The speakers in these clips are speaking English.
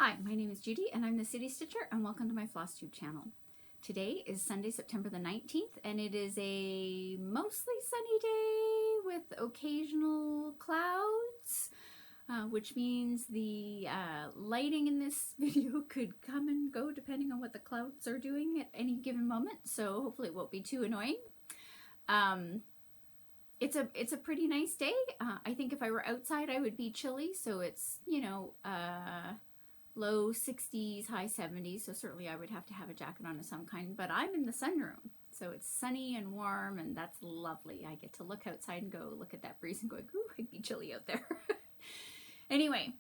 Hi, my name is Judy and I'm the City Stitcher and welcome to my Flosstube channel. Today is Sunday, September the 19th and it is a mostly sunny day with occasional clouds, which means the lighting in this video could come and go depending on what the clouds are doing at any given moment, so hopefully it won't be too annoying. It's a pretty nice day. I think if I were outside I would be chilly, so it's, low 60s, high 70s, so certainly I would have to have a jacket on of some kind, but I'm in the sunroom, so it's sunny and warm, and that's lovely. I get to look outside and go look at that breeze and go, ooh, it'd be chilly out there. Anyway,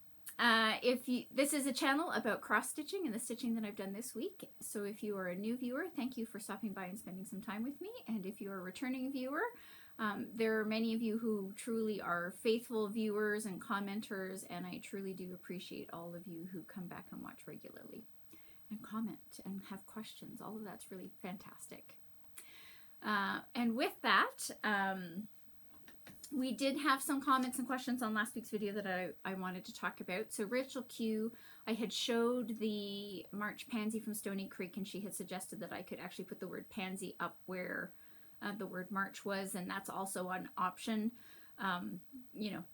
this is a channel about cross-stitching and the stitching that I've done this week, so if you are a new viewer, thank you for stopping by and spending some time with me, and if you're a returning viewer, there are many of you who truly are faithful viewers and commenters, and I truly do appreciate all of you who come back and watch regularly and comment and have questions. All of that's really fantastic. And with that, we did have some comments and questions on last week's video that I wanted to talk about. So Rachel Q, I had showed the March pansy from Stoney Creek, and she had suggested that I could actually put the word pansy up where the word March was, and that's also an option.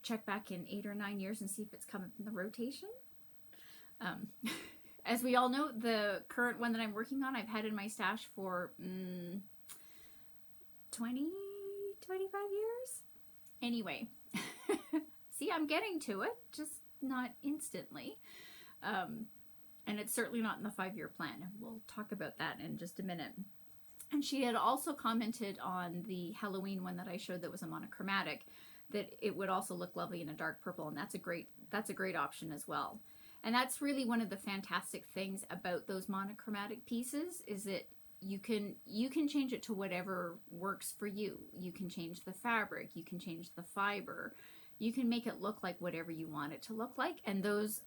Check back in 8 or 9 years and see if it's come up in the rotation. As we all know, the current one that I'm working on, I've had in my stash for 20, 25 years. Anyway, see, I'm getting to it, just not instantly. And it's certainly not in the 5-year plan. We'll talk about that in just a minute. And she had also commented on the Halloween one that I showed that was a monochromatic, that it would also look lovely in a dark purple, and that's a great option as well. And that's really one of the fantastic things about those monochromatic pieces, is that you can change it to whatever works for you. You can change the fabric, you can change the fiber, you can make it look like whatever you want it to look like, and those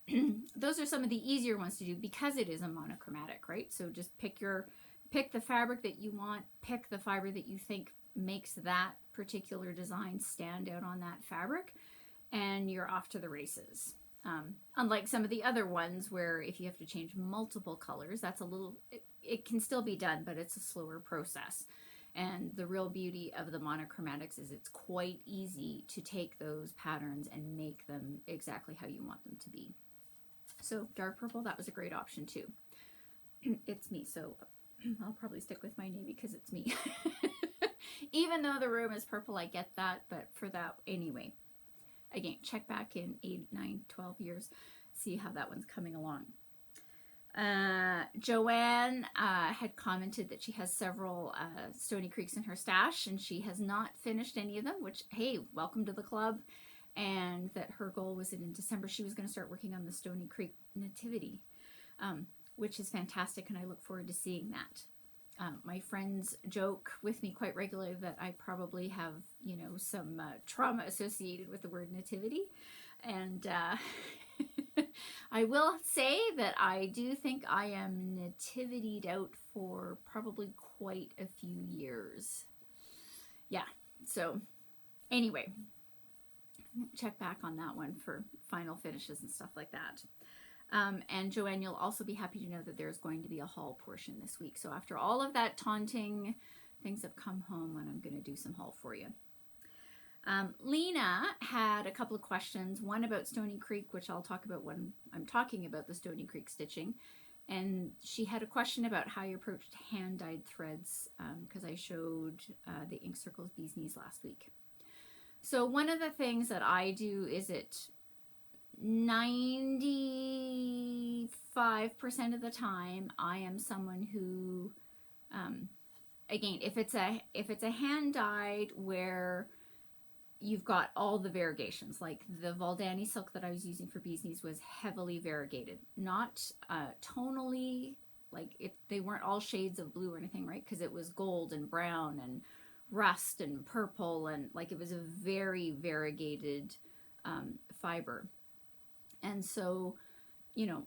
are some of the easier ones to do because it is a monochromatic, right? So just pick the fabric that you want, pick the fiber that you think makes that particular design stand out on that fabric, and you're off to the races. Unlike some of the other ones where if you have to change multiple colors, that's it can still be done, but it's a slower process. And the real beauty of the monochromatics is it's quite easy to take those patterns and make them exactly how you want them to be. So dark purple, that was a great option too. It's me, so I'll probably stick with my navy because it's me. Even though the room is purple, I get that, but for that, anyway. Again, check back in 8, 9, 12 years, see how that one's coming along. Joanne had commented that she has several Stoney Creeks in her stash, and she has not finished any of them, which, hey, welcome to the club. And that her goal was that in December she was going to start working on the Stoney Creek Nativity. Which is fantastic, and I look forward to seeing that. My friends joke with me quite regularly that I probably have, some trauma associated with the word nativity, and I will say that I do think I am nativitied out for probably quite a few years. Yeah, so anyway, check back on that one for final finishes and stuff like that. And Joanne, you'll also be happy to know that there's going to be a haul portion this week. So after all of that taunting, things have come home, and I'm going to do some haul for you. Lena had a couple of questions, one about Stoney Creek, which I'll talk about when I'm talking about the Stoney Creek stitching. And she had a question about how you approached hand-dyed threads, because I showed the Ink Circles Bee's Knees last week. So one of the things that I do is 95% of the time I am someone who, again, if it's a hand dyed where you've got all the variegations, like the Valdani silk that I was using for Bee's Knees was heavily variegated, not tonally, like they weren't all shades of blue or anything, right? Because it was gold and brown and rust and purple, and like it was a very variegated fiber. And so,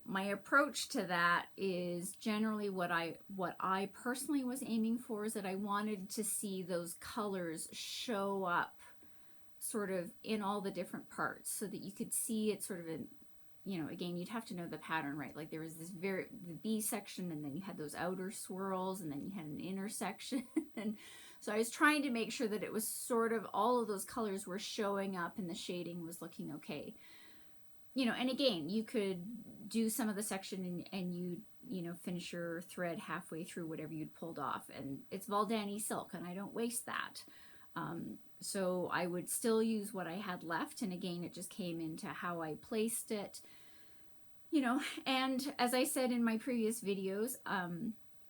my approach to that is generally what I personally was aiming for, is that I wanted to see those colors show up sort of in all the different parts so that you could see it sort of you know, again, you'd have to know the pattern, right? Like there was this the B section, and then you had those outer swirls, and then you had an inner section. And so I was trying to make sure that it was sort of all of those colors were showing up and the shading was looking okay. You know, and again, you could do some of the section and you know, finish your thread halfway through whatever you'd pulled off. And it's Valdani silk, and I don't waste that. So I would still use what I had left. And again, it just came into how I placed it, you know. And as I said in my previous videos,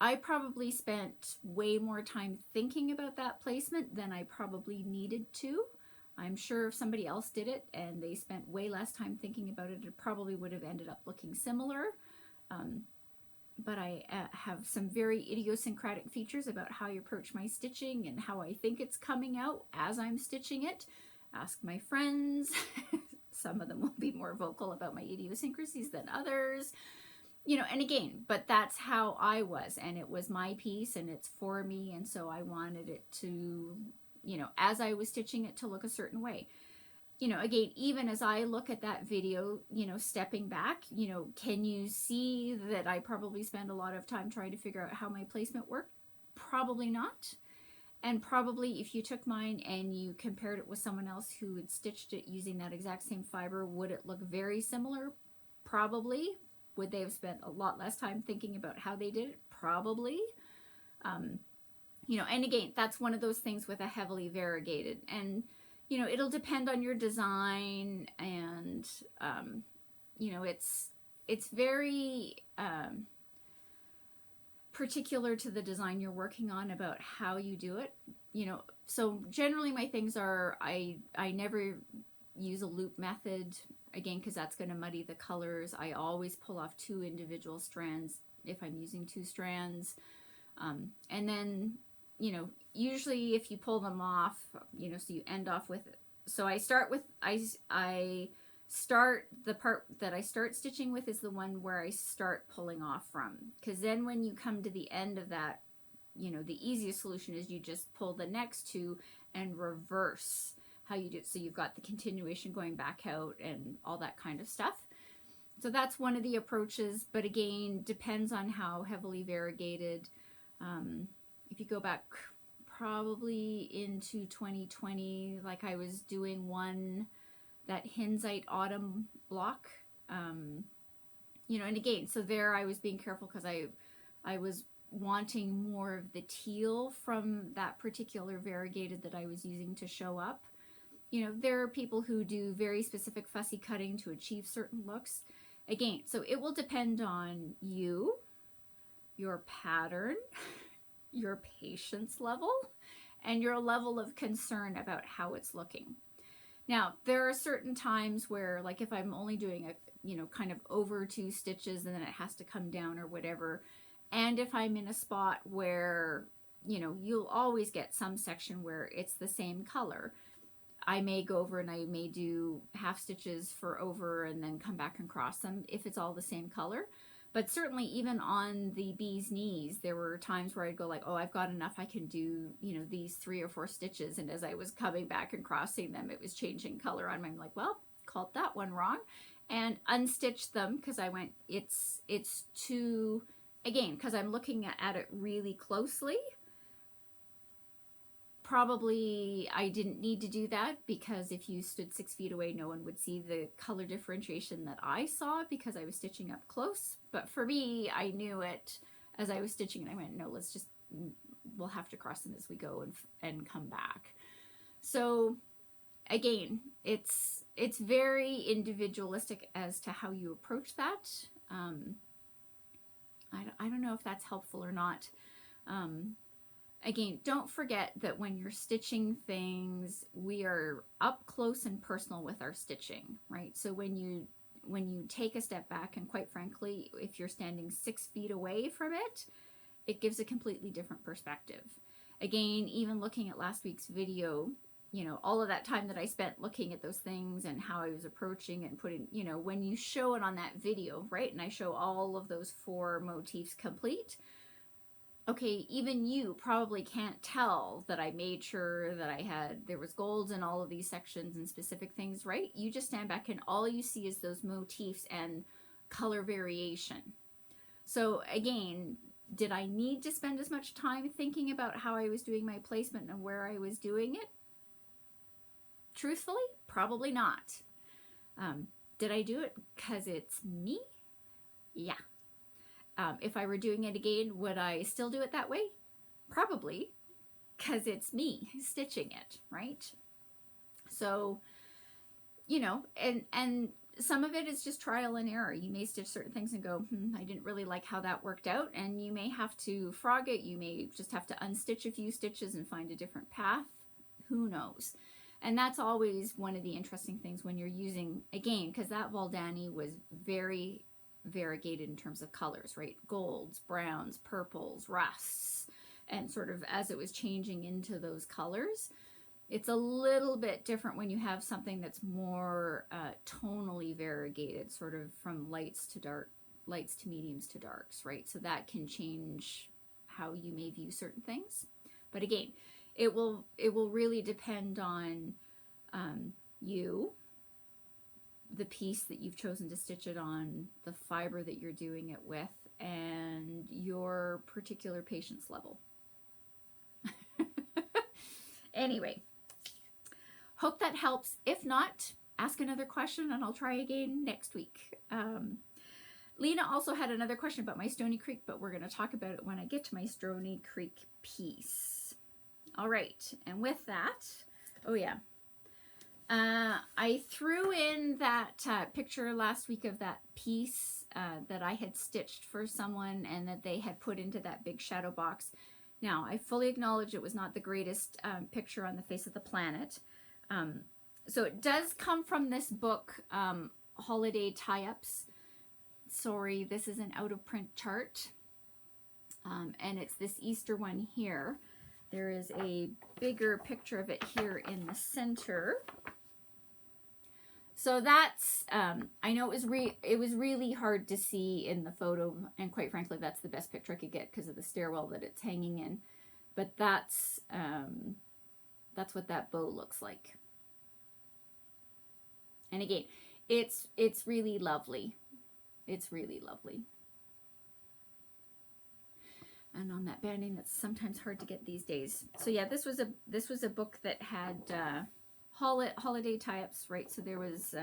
I probably spent way more time thinking about that placement than I probably needed to. I'm sure if somebody else did it and they spent way less time thinking about it, it probably would have ended up looking similar. But I have some very idiosyncratic features about how I approach my stitching and how I think it's coming out as I'm stitching it. Ask my friends. Some of them will be more vocal about my idiosyncrasies than others. You know, and again, but that's how I was, and it was my piece and it's for me, and so I wanted it to, you know, as I was stitching it, to look a certain way. You know, again, even as I look at that video, you know, stepping back, you know, can you see that I probably spend a lot of time trying to figure out how my placement worked? Probably not. And probably if you took mine and you compared it with someone else who had stitched it using that exact same fiber, would it look very similar? Probably. Would they have spent a lot less time thinking about how they did it? Probably. You know, and again, that's one of those things with a heavily variegated. And, you know, it'll depend on your design, and, you know, it's very particular to the design you're working on about how you do it. You know, so generally my things are, I never use a loop method, again, because that's going to muddy the colors. I always pull off 2 individual strands if I'm using 2 strands. And then, you know, usually if you pull them off, you know, so you end off with, so I start with, I start, the part that I start stitching with is the one where I start pulling off from. Because then when you come to the end of that, you know, the easiest solution is you just pull the next 2 and reverse how you do it. So you've got the continuation going back out and all that kind of stuff. So that's one of the approaches, but again, depends on how heavily variegated. If you go back probably into 2020, like I was doing one, that Hinzite autumn block, you know, and again, so there I was being careful because I was wanting more of the teal from that particular variegated that I was using to show up. You know, there are people who do very specific fussy cutting to achieve certain looks. Again, so it will depend on you, your pattern, your patience level, and your level of concern about how it's looking. Now, there are certain times where, like if I'm only doing a, you know, kind of over 2 stitches and then it has to come down or whatever, and if I'm in a spot where, you know, you'll always get some section where it's the same color, I may go over and I may do half stitches for over and then come back and cross them if it's all the same color. But certainly even on the bee's knees, there were times where I'd go like, oh, I've got enough, I can do, you know, these 3 or 4 stitches. And as I was coming back and crossing them, it was changing color on me. I'm like, well, called that one wrong, and unstitched them because I went, it's too, again, because I'm looking at it really closely. Probably I didn't need to do that, because if you stood 6 feet away, no one would see the color differentiation that I saw because I was stitching up close. But for me, I knew it as I was stitching, and I went, no, let's just, we'll have to cross them as we go and come back. So again, it's very individualistic as to how you approach that. I don't know if that's helpful or not. Again, don't forget that when you're stitching things, we are up close and personal with our stitching, right? So when you take a step back, and quite frankly, if you're standing 6 feet away from it, it gives a completely different perspective. Again, even looking at last week's video, you know, all of that time that I spent looking at those things and how I was approaching and putting, you know, when you show it on that video, right? And I show all of those 4 motifs complete, okay, even you probably can't tell that I made sure that there was gold in all of these sections and specific things, right? You just stand back and all you see is those motifs and color variation. So again, did I need to spend as much time thinking about how I was doing my placement and where I was doing it? Truthfully, probably not. Did I do it because it's me? Yeah. If I were doing it again, would I still do it that way? Probably, because it's me stitching it, right? So, you know, and some of it is just trial and error. You may stitch certain things and go, I didn't really like how that worked out, and you may have to frog it. You may just have to unstitch a few stitches and find a different path. Who knows? And that's always one of the interesting things when you're using, again, because that Valdani was very variegated in terms of colors, right? Golds, browns, purples, rusts, and sort of as it was changing into those colors. It's a little bit different when you have something that's more tonally variegated, sort of from lights to dark, lights to mediums to darks, right? So that can change how you may view certain things. But again, it will really depend on you, the piece that you've chosen to stitch it on, the fiber that you're doing it with, and your particular patience level. Anyway, hope that helps. If not, ask another question and I'll try again next week. Lena also had another question about my Stoney Creek, but we're going to talk about it when I get to my Stoney Creek piece. All right, and with that, oh yeah, I threw in that picture last week of that piece that I had stitched for someone and that they had put into that big shadow box. Now, I fully acknowledge it was not the greatest picture on the face of the planet. So it does come from this book, Holiday Tie-Ups. Sorry, this is an out-of-print chart. And it's this Easter one here. There is a bigger picture of it here in the center. So that's, I know it was really hard to see in the photo, and quite frankly, that's the best picture I could get because of the stairwell that it's hanging in. But that's what that bow looks like. And again, it's really lovely. It's really lovely. And on that banding, that's sometimes hard to get these days. So yeah, this was a book that had holiday tie-ups, right? So there was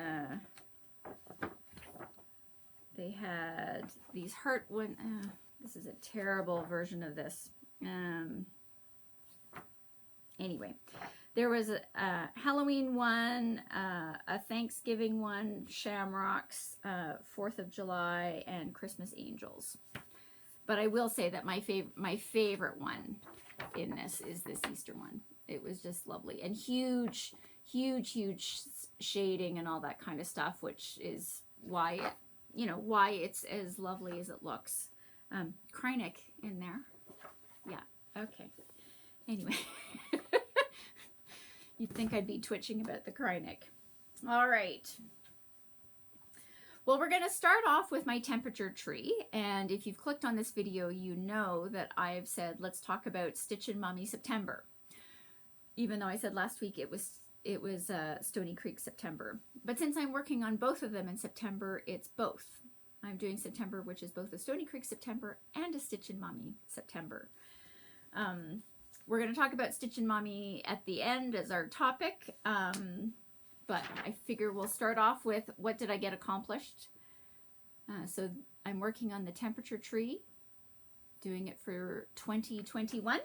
they had these heart one. This is a terrible version of this. Anyway, there was a Halloween one, a Thanksgiving one, shamrocks, 4th of July, and Christmas angels. But I will say that my favorite one in this is this Easter one. It was just lovely and huge shading and all that kind of stuff, which is why why it's as lovely as it looks. Krynick in there. Yeah. Okay. Anyway, you'd think I'd be twitching about the Krynick. All right. Well, we're going to start off with my temperature tree, and if you've clicked on this video, you know that I've said let's talk about Stitchin' Mommy September. Even though I said last week it was Stoney Creek September, but since I'm working on both of them in September, it's both. I'm doing September, which is both a Stoney Creek September and a Stitchin' Mommy September. We're going to talk about Stitchin' Mommy at the end as our topic. But I figure we'll start off with what did I get accomplished. So I'm working on the temperature tree, doing it for 2021.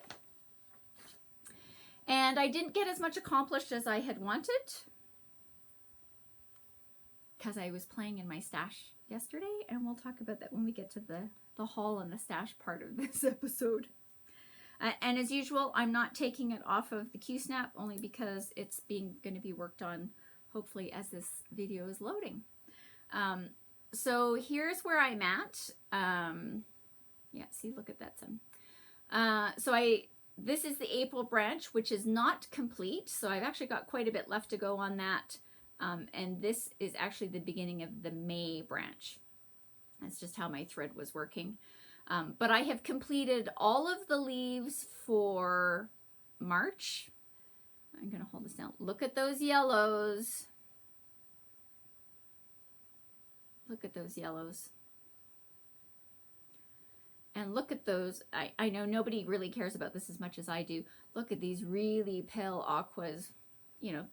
And I didn't get as much accomplished as I had wanted because I was playing in my stash yesterday, and we'll talk about that when we get to the haul and the stash part of this episode. And as usual, I'm not taking it off of the Q-Snap only because it's going to be worked on hopefully as this video is loading. So here's where I'm at. Yeah, see, look at that sun. This is the April branch, which is not complete. So I've actually got quite a bit left to go on that. And this is actually the beginning of the May branch. That's just how my thread was working. But I have completed all of the leaves for March. I'm going to hold this down. Look at those yellows. Look at those yellows. And look at those. I know nobody really cares about this as much as I do. Look at these really pale aquas. You know,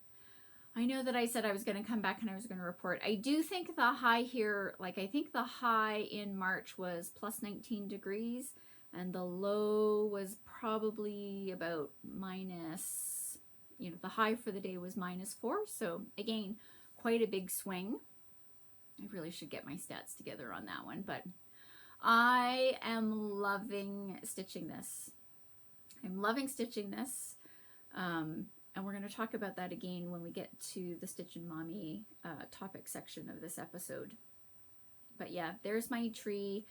I know that I said I was going to come back and I was going to report. I do think the high here, like I think the high in March was plus 19 degrees and the low was probably about minus, you know, the high for the day was -4. So again, quite a big swing. I really should get my stats together on that one, but I am loving stitching this. I'm loving stitching this. And we're going to talk about that again when we get to the Stitchin' Mommy topic section of this episode. But yeah, there's my tree.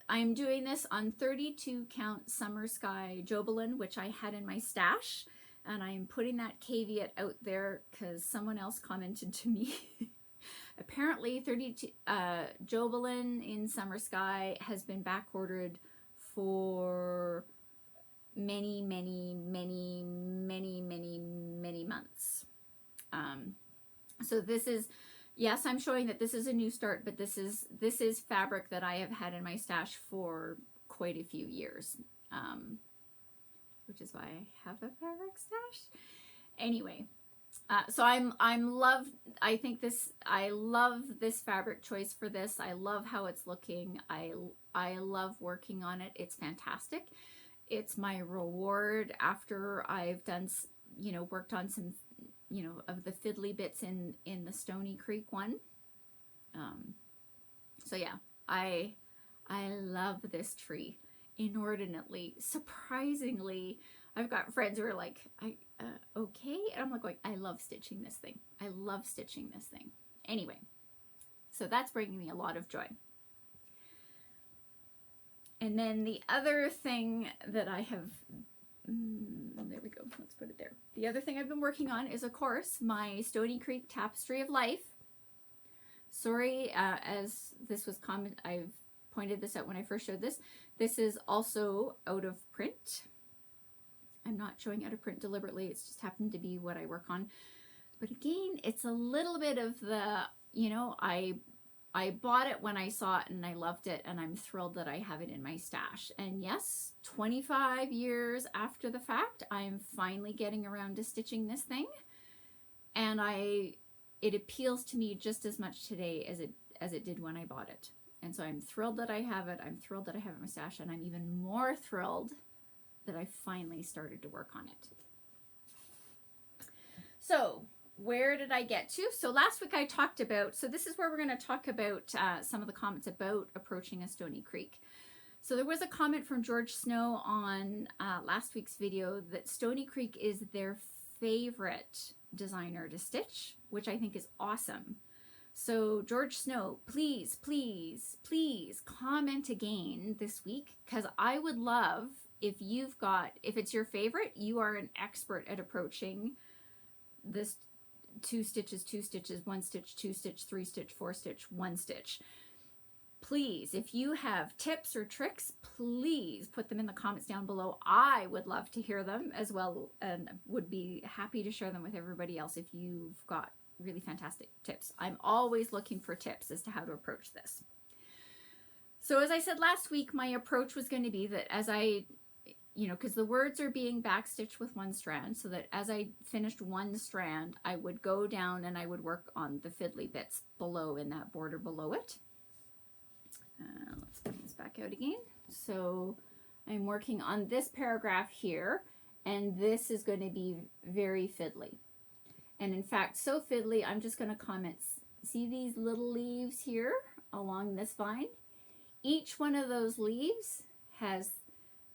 I'm doing this on 32 count Summer Sky Jobelan, which I had in my stash. And I'm putting that caveat out there because someone else commented to me. Apparently 32 Jobelan in Summer Sky has been back ordered for many months. So this is, yes, I'm showing that this is a new start, but this is fabric that I have had in my stash for quite a few years, which is why I have a fabric stash. Anyway, so I love this fabric choice for this. I love how it's looking. I love working on it. It's fantastic. It's my reward after I've done, you know, worked on some, you know, of the fiddly bits in the Stoney Creek one. So yeah, I love this tree inordinately. Surprisingly, I've got friends who are like, okay, and I'm like going, I love stitching this thing. I love stitching this thing. Anyway, so that's bringing me a lot of joy. And then the other thing that I have, there we go, let's put it there. The other thing I've been working on is, of course, my Stoney Creek Tapestry of Life. Sorry, as this was I've pointed this out when I first showed this. This is also out of print. I'm not showing out of print deliberately. It's just happened to be what I work on. But again, it's a little bit of the, you know, I bought it when I saw it and I loved it, and I'm thrilled that I have it in my stash. And yes, 25 years after the fact, I'm finally getting around to stitching this thing. And it appeals to me just as much today as it did when I bought it. And so I'm thrilled that I have it. I'm thrilled that I have it in my stash, and I'm even more thrilled that I finally started to work on it. So where did I get to? So last week I talked about, so this is where we're going to talk about some of the comments about approaching a Stoney Creek. So there was a comment from George Snow on last week's video that Stoney Creek is their favorite designer to stitch, which I think is awesome. So George Snow, please, please, please comment again this week, because I would love if it's your favorite, you are an expert at approaching this 2 stitches, 2 stitches, 1 stitch, 2 stitch, 3 stitch, 4 stitch, 1 stitch. Please, if you have tips or tricks, please put them in the comments down below. I would love to hear them as well, and would be happy to share them with everybody else if you've got really fantastic tips. I'm always looking for tips as to how to approach this. So as I said last week, my approach was going to be that as I, you know, because the words are being backstitched with 1 strand, so that as I finished 1 strand, I would go down and I would work on the fiddly bits below in that border below it. Let's bring this back out again. So I'm working on this paragraph here, and this is going to be very fiddly. And in fact, so fiddly, I'm just going to comment, see these little leaves here along this vine? Each one of those leaves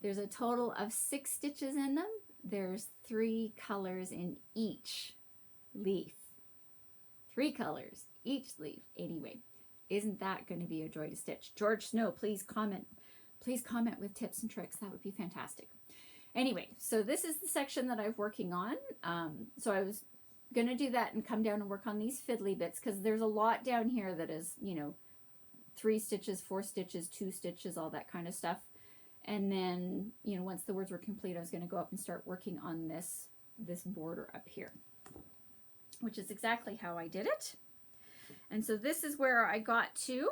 there's a total of 6 stitches in them. There's 3 colors in each leaf. 3 colors, each leaf. Anyway, isn't that going to be a joy to stitch? George Snow, please comment. Please comment with tips and tricks. That would be fantastic. Anyway, so this is the section that I'm working on. So I was going to do that and come down and work on these fiddly bits, because there's a lot down here that is, you know, 3 stitches, 4 stitches, 2 stitches, all that kind of stuff. And then, you know, once the words were complete, I was going to go up and start working on this border up here, which is exactly how I did it. And so this is where I got to.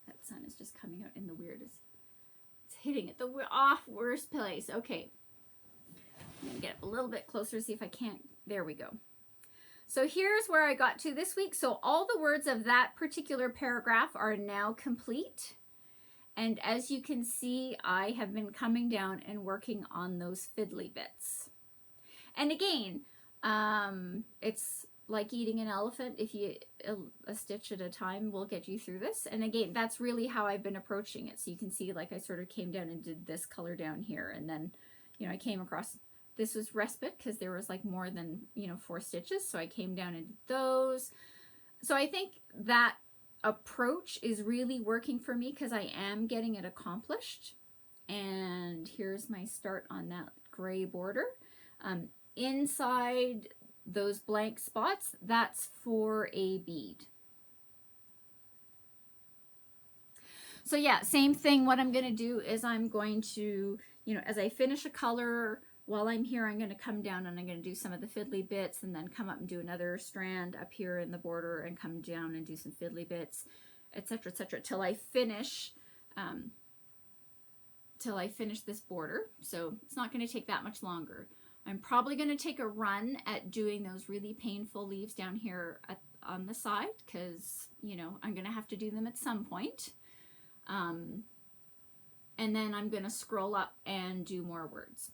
That sun is just coming out in the weirdest. It's hitting at the worst place. Okay. I'm going to get up a little bit closer to see if I can't. There we go. So here's where I got to this week. So all the words of that particular paragraph are now complete. And as you can see, I have been coming down and working on those fiddly bits. And again, it's like eating an elephant. If you, a stitch at a time will get you through this. And again, that's really how I've been approaching it. So you can see, like, I sort of came down and did this color down here. And then, you know, I came across, this was respite because there was like more than, you know, 4 stitches. So I came down and did those. So I think that approach is really working for me because I am getting it accomplished. And here's my start on that gray border. Inside those blank spots, that's for a bead. So yeah, same thing. What I'm going to do is I'm going to, you know, as I finish a color, while I'm here, I'm going to come down and I'm going to do some of the fiddly bits and then come up and do another strand up here in the border and come down and do some fiddly bits, etc., till I finish this border. So it's not going to take that much longer. I'm probably going to take a run at doing those really painful leaves down here on the side because, you know, I'm going to have to do them at some point. And then I'm going to scroll up and do more words.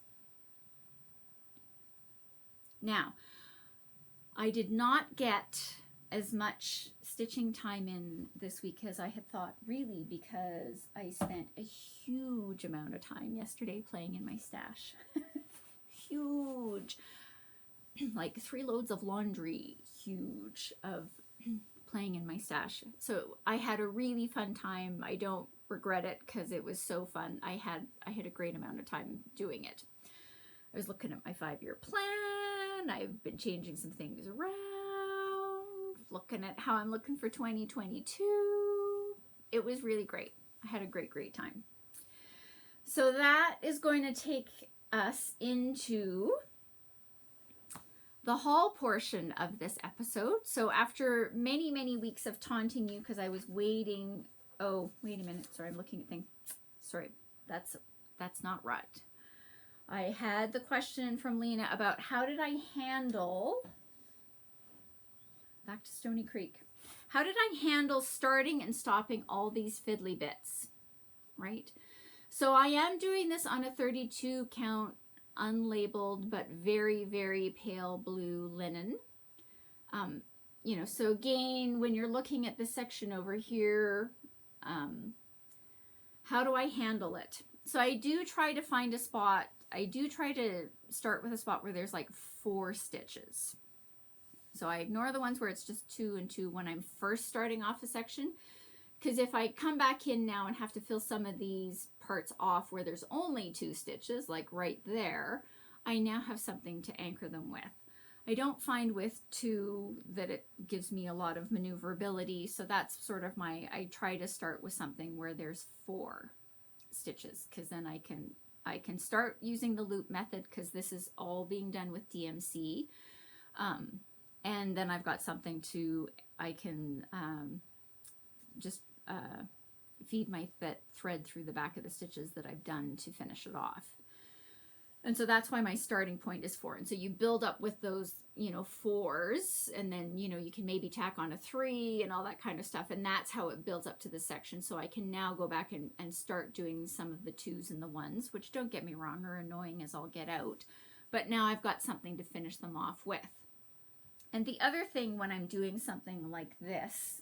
Now, I did not get as much stitching time in this week as I had thought, really, because I spent a huge amount of time yesterday playing in my stash. Huge. Like 3 loads of laundry, huge, of playing in my stash. So I had a really fun time. I don't regret it because it was so fun. I had a great amount of time doing it. I was looking at my 5-year plan. I've been changing some things around, looking at how I'm looking for 2022. It was really great. I had a great time. So that is going to take us into the haul portion of this episode. So after many weeks of taunting you because I was waiting. Oh, wait a minute. Sorry, I'm looking at things. Sorry, that's not right. I had the question from Lena about how did I handle, back to Stoney Creek, how did I handle starting and stopping all these fiddly bits, right? So I am doing this on a 32 count unlabeled but very pale blue linen. You know, so again, when you're looking at this section over here, how do I handle it? So I do try to find a spot. I do try to start with a spot where there's like 4 stitches. So I ignore the ones where it's just 2 and 2 when I'm first starting off a section. Because if I come back in now and have to fill some of these parts off where there's only 2 stitches, like right there, I now have something to anchor them with. I don't find with 2 that it gives me a lot of maneuverability. So that's sort of I try to start with something where there's 4 stitches because then I can start using the loop method because this is all being done with DMC. And then I've got something I can just feed my thread through the back of the stitches that I've done to finish it off. And so that's why my starting point is 4. And so you build up with those, you know, 4s, and then, you know, you can maybe tack on a 3 and all that kind of stuff. And that's how it builds up to this section. So I can now go back and start doing some of the 2s and the 1s, which, don't get me wrong, are annoying as all get out. But now I've got something to finish them off with. And the other thing when I'm doing something like this,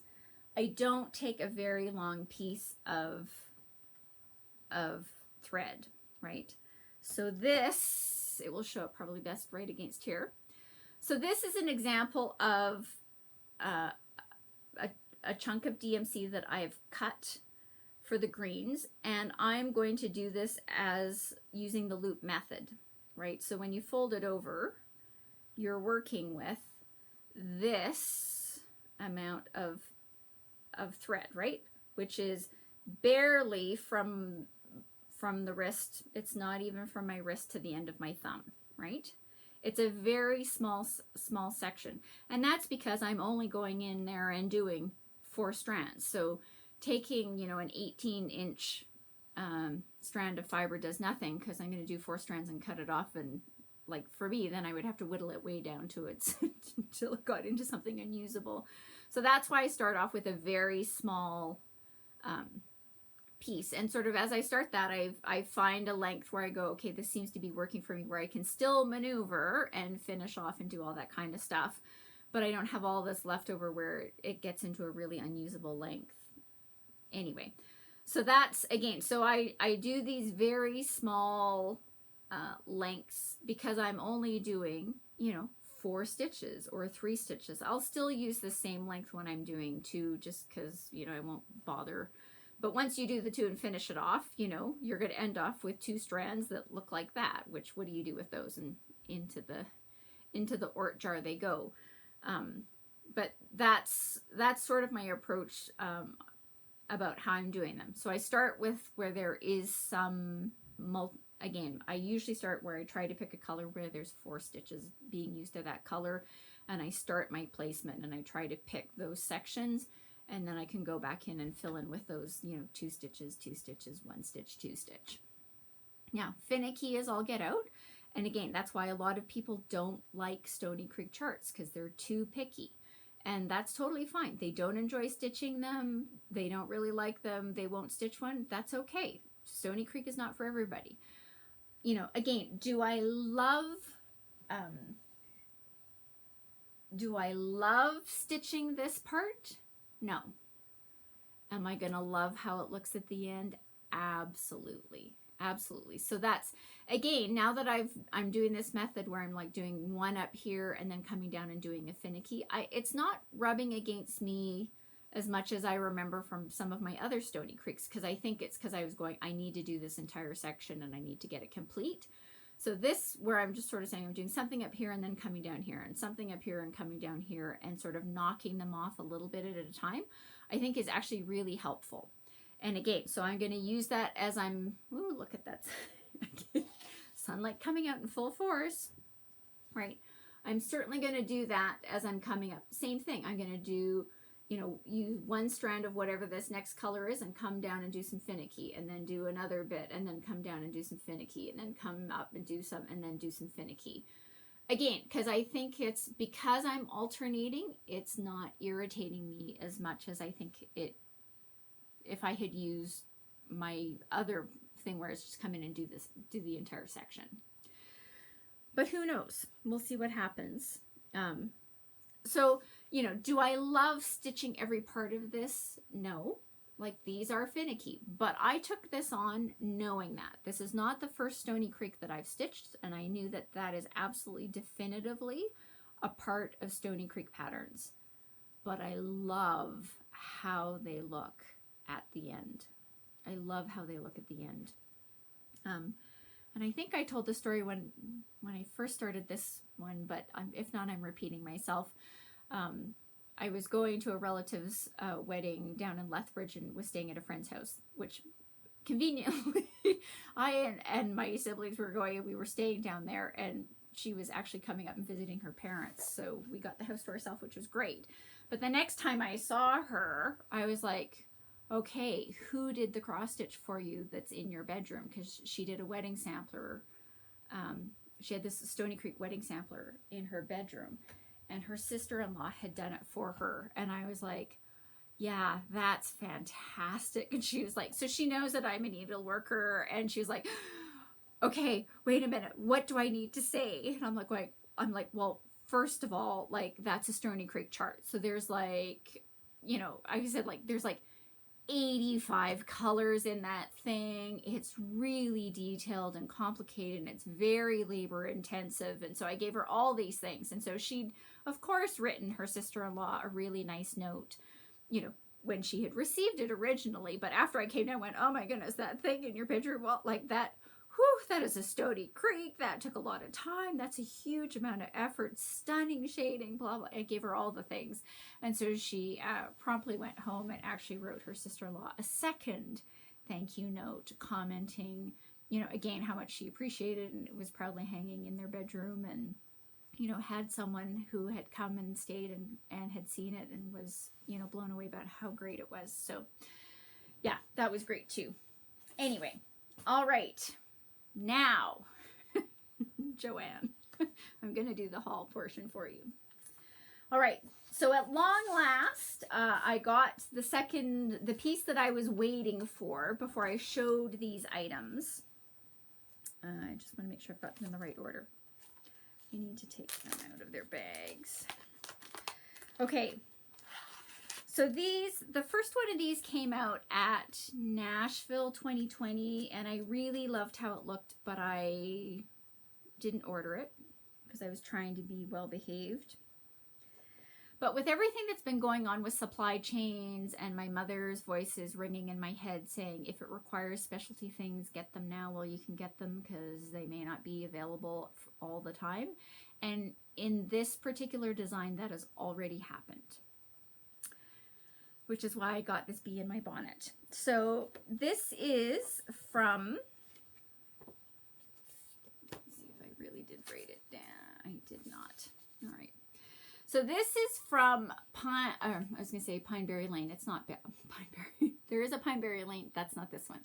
I don't take a very long piece of thread, right? So this, it will show up probably best right against here. So this is an example of a chunk of DMC that I've cut for the greens, and I'm going to do this as using the loop method, right? So when you fold it over, you're working with this amount of of thread, right? Which is barely from the wrist. It's not even from my wrist to the end of my thumb, right? It's a very small section. And that's because I'm only going in there and doing 4 strands. So taking, you know, an 18-inch strand of fiber does nothing, because I'm going to do 4 strands and cut it off. And like for me, then I would have to whittle it way down to its until it got into something unusable. So that's why I start off with a very small piece. And sort of as I start that, I find a length where I go, okay, this seems to be working for me, where I can still maneuver and finish off and do all that kind of stuff, but I don't have all this left over where it gets into a really unusable length. Anyway, so that's, again, so I do these very small lengths because I'm only doing, you know, 4 stitches or 3 stitches. I'll still use the same length when I'm doing 2, just because, you know, I won't bother. But once you do the 2 and finish it off, you know, you're going to end off with 2 strands that look like that, which, what do you do with those? And into the ort jar they go. But that's sort of my approach about how I'm doing them. So I start with where there is some, again, I usually start where I try to pick a color where there's 4 stitches being used of that color, and I start my placement and I try to pick those sections, and then I can go back in and fill in with those, you know, 2 stitches, 2 stitches, 1 stitch, 2 stitch. Now, finicky as all get out. And again, that's why a lot of people don't like Stoney Creek charts, because they're too picky. And that's totally fine. They don't enjoy stitching them. They don't really like them. They won't stitch one. That's okay. Stoney Creek is not for everybody. You know, again, do I love stitching this part? No. Am I going to love how it looks at the end? Absolutely. Absolutely. So that's, again, now that I'm doing this method where I'm like doing 1 up here and then coming down and doing a finicky, it's not rubbing against me as much as I remember from some of my other Stoney Creeks, because I think it's because I was going, I need to do this entire section and I need to get it complete. So this, where I'm just sort of saying I'm doing something up here and then coming down here, and something up here and coming down here, and sort of knocking them off a little bit at a time, I think is actually really helpful. And again, so I'm going to use that as I'm, ooh, look at that. Sunlight coming out in full force, right? I'm certainly going to do that as I'm coming up. Same thing. I'm going to do, you know, use 1 strand of whatever this next color is and come down and do some finicky, and then do another bit, and then come down and do some finicky, and then come up and do some, and then do some finicky. Again, because I think it's, because I'm alternating, it's not irritating me as much as I think it, if I had used my other thing where it's just come in and do the entire section. But who knows? We'll see what happens. So, you know, do I love stitching every part of this? No. Like, these are finicky. But I took this on knowing that. This is not the first Stoney Creek that I've stitched, and I knew that that is absolutely definitively a part of Stoney Creek patterns. But I love how they look at the end. I love how they look at the end. And I think I told the story when I first started this one, but if not, I'm repeating myself. I was going to a relative's wedding down in Lethbridge and was staying at a friend's house, which conveniently I and my siblings were going, and we were staying down there, and she was actually coming up and visiting her parents. So we got the house to ourselves, which was great. But the next time I saw her, I was like, okay, who did the cross stitch for you that's in your bedroom? Because she did a wedding sampler. She had this Stoney Creek wedding sampler in her bedroom, and her sister-in-law had done it for her. And I was like, yeah, that's fantastic. And she was like, so she knows that I'm a needle worker, and she was like, okay, wait a minute, what do I need to say? And I'm like, well, first of all, like, that's a Stoney Creek chart. So there's like, you know, I said, like, there's like 85 colors in that thing. It's really detailed and complicated, and it's very labor intensive. And so I gave her all these things. And so she'd, of course, written her sister-in-law a really nice note, you know, when she had received it originally. But after I came down, I went, oh my goodness, that thing in your bedroom, well, like that, Whew, that is a Stoney Creek. That took a lot of time. That's a huge amount of effort. Stunning shading, blah, blah. I gave her all the things. And so she promptly went home and actually wrote her sister-in-law a second thank you note commenting, you know, again, how much she appreciated, and it was proudly hanging in their bedroom, and, you know, had someone who had come and stayed and had seen it and was, you know, blown away about how great it was. So yeah, that was great too. Anyway, all right. Now, Joanne, I'm going to do the haul portion for you. All right. So at long last, I got the piece that I was waiting for before I showed these items. I just want to make sure I've got them in the right order. I need to take them out of their bags. Okay. So the first one of these came out at Nashville 2020, and I really loved how it looked, but I didn't order it because I was trying to be well behaved. But with everything that's been going on with supply chains and my mother's voices ringing in my head saying, if it requires specialty things, get them now while you can get them, because they may not be available all the time. And in this particular design, that has already happened, which is why I got this bee in my bonnet. So this is from, let's see if I really did write it down. I did not. All right. So this is from Pineberry Lane. It's not Pineberry. There is a Pineberry Lane. That's not this one.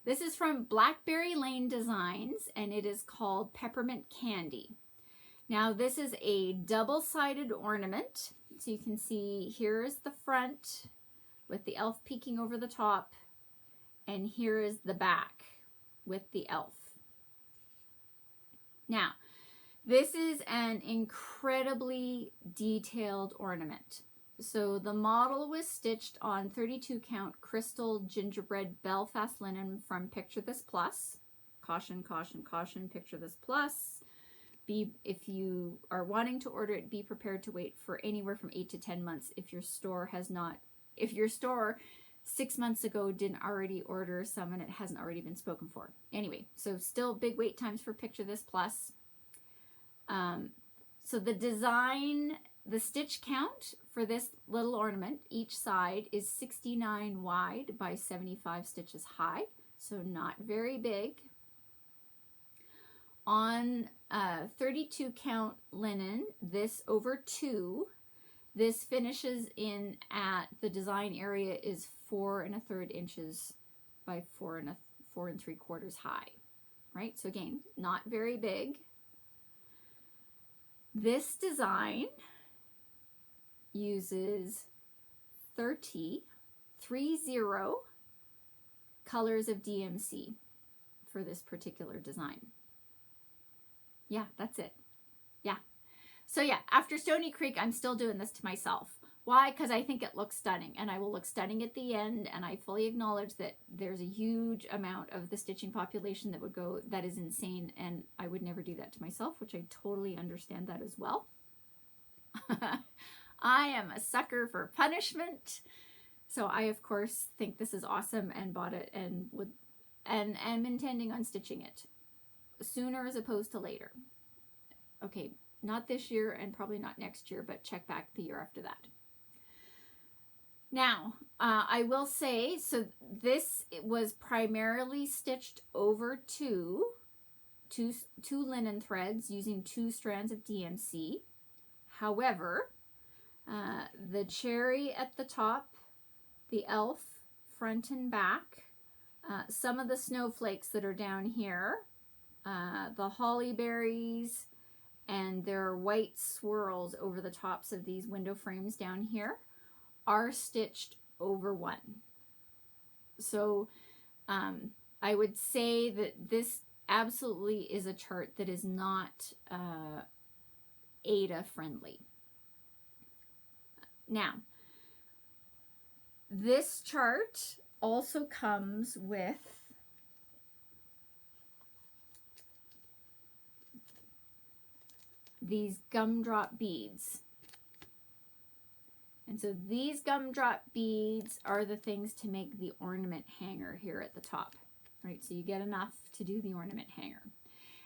This is from Blackberry Lane Designs, and it is called Peppermint Candy. Now this is a double-sided ornament. So you can see here is the front with the elf peeking over the top, and here is the back with the elf. Now, this is an incredibly detailed ornament. So the model was stitched on 32 count crystal gingerbread Belfast linen from Picture This Plus. Caution, caution, caution, Picture This Plus. If you are wanting to order it, be prepared to wait for anywhere from 8 to 10 months if your store 6 months ago didn't already order some and it hasn't already been spoken for. Anyway, so still big wait times for Picture This Plus. So the design, the stitch count for this little ornament, each side is 69 wide by 75 stitches high, so not very big. On 32 count linen, this over 2, this finishes in at the design area is 4 1/3 inches by 4 3/4 high, right? So again, not very big. This design uses 30 colors of DMC for this particular design. Yeah, that's it. Yeah. So yeah, after Stoney Creek, I'm still doing this to myself. Why? Because I think it looks stunning, and I will look stunning at the end, and I fully acknowledge that there's a huge amount of the stitching population that would go, that is insane, and I would never do that to myself, which I totally understand that as well. I am a sucker for punishment, so I of course think this is awesome and bought it and am intending on stitching it sooner as opposed to later. Okay, not this year and probably not next year, but check back the year after that. Now, I will say, so this was primarily stitched over two linen threads using 2 strands of DMC. However, the cherry at the top, the elf front and back, some of the snowflakes that are down here, the holly berries, and there are white swirls over the tops of these window frames down here, are stitched over 1. So I would say that this absolutely is a chart that is not Ada friendly. Now, this chart also comes with these gumdrop beads. And so these gumdrop beads are the things to make the ornament hanger here at the top. right? So you get enough to do the ornament hanger.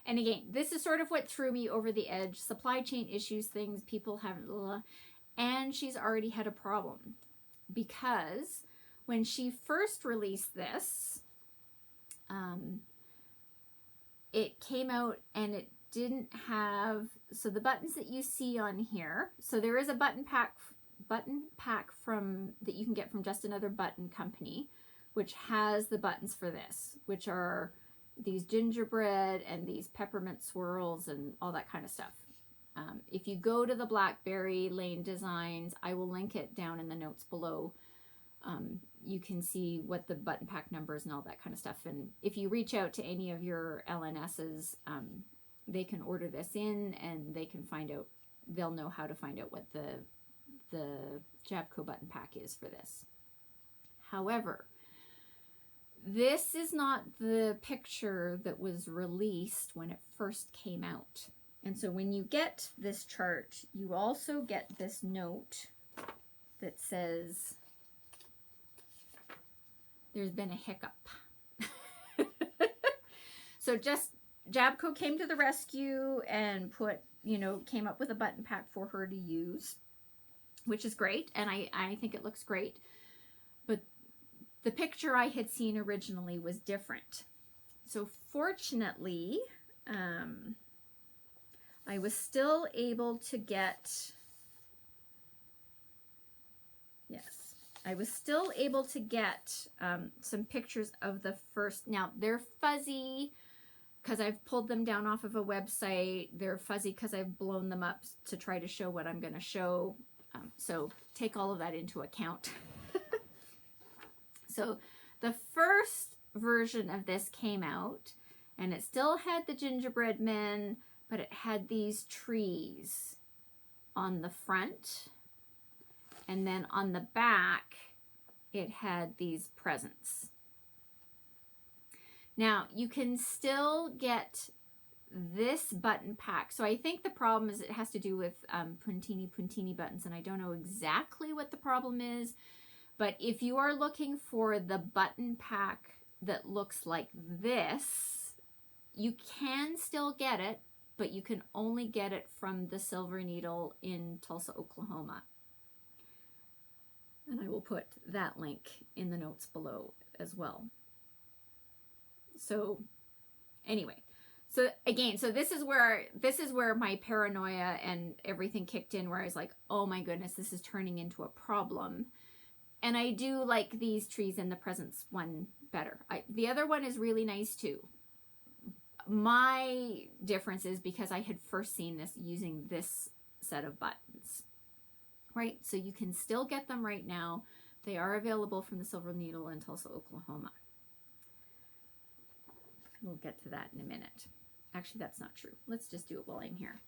And again, this is sort of what threw me over the edge. Supply chain issues, things people haven't, and she's already had a problem because when she first released this, it came out and it didn't have, so the buttons that you see on here, so there is a button pack from that you can get from Just Another Button Company, which has the buttons for this, which are these gingerbread and these peppermint swirls and all that kind of stuff. If you go to the Blackberry Lane Designs, I will link it down in the notes below. You can see what the button pack numbers and all that kind of stuff. And if you reach out to any of your LNSs, they can order this in and they can find out, they'll know how to find out what the Jabco button pack is for this. However, this is not the picture that was released when it first came out. And so when you get this chart, you also get this note that says, there's been a hiccup. So just Jabco came to the rescue and put, came up with a button pack for her to use, which is great. And I think it looks great. But the picture I had seen originally was different. So fortunately, I was still able to get, some pictures of the first. Now they're fuzzy because I've pulled them down off of a website. They're fuzzy because I've blown them up to try to show what I'm going to show. So take all of that into account. So the first version of this came out and it still had the gingerbread men, but it had these trees on the front. And then on the back, it had these presents. Now, you can still get this button pack. So I think the problem is it has to do with puntini buttons, and I don't know exactly what the problem is. But if you are looking for the button pack that looks like this, you can still get it, but you can only get it from the Silver Needle in Tulsa, Oklahoma. And I will put that link in the notes below as well. So anyway, so again, so this is where my paranoia and everything kicked in, where I was like, oh my goodness, this is turning into a problem. And I do like these trees and the presents one better. The other one is really nice too. My difference is because I had first seen this using this set of buttons. Right, so you can still get them right now. They are available from the Silver Needle in Tulsa, Oklahoma. We'll get to that in a minute. Actually, that's not true. Let's just do it while I'm here.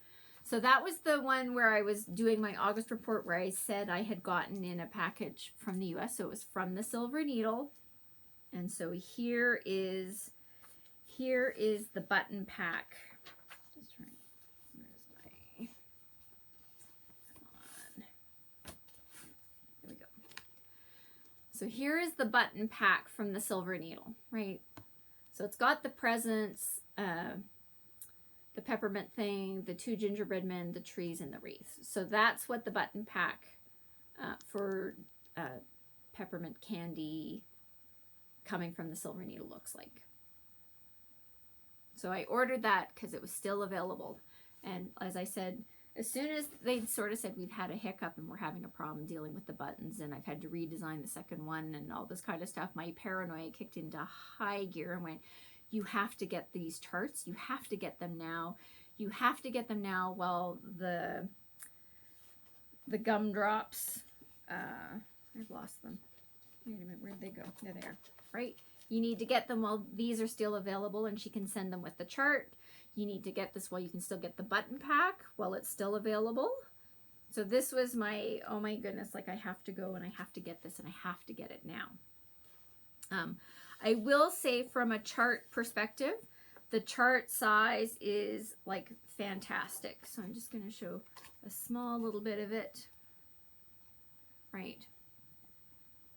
So that was the one where I was doing my August report where I said I had gotten in a package from the US. So it was from the Silver Needle. And so here is the button pack. So here is the button pack from the Silver Needle, right? So it's got the presents, the peppermint thing, the two gingerbread men, the trees, and the wreath. So that's what the button pack for peppermint candy coming from the Silver Needle looks like. So I ordered that because it was still available. And as I said, as soon as they sort of said we've had a hiccup and we're having a problem dealing with the buttons and I've had to redesign the second one and all this kind of stuff, my paranoia kicked into high gear and went, you have to get these charts. You have to get them now. You have to get them now while the gumdrops, I've lost them. Wait a minute, where'd they go? There they are, right? You need to get them while these are still available and she can send them with the chart. You need to get this while you can still get the button pack while it's still available. So this was my, oh my goodness, like I have to go and I have to get this and I have to get it now. I will say from a chart perspective, the chart size is like fantastic. So I'm just going to show a small little bit of it. Right.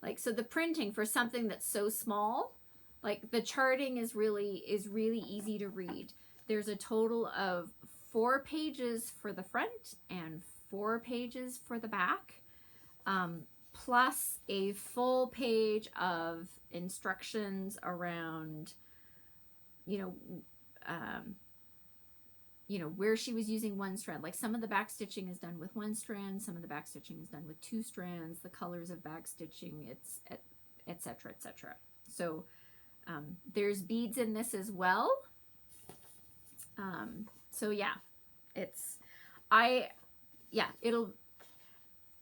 Like, so the printing for something that's so small, Like the charting is really easy to read. There's a total of 4 pages for the front and 4 pages for the back, plus a full page of instructions around, where she was using one strand. Like some of the back stitching is done with 1 strand, some of the back stitching is done with 2 strands, the colors of back stitching, it's etc., etc. So there's beads in this as well. So yeah,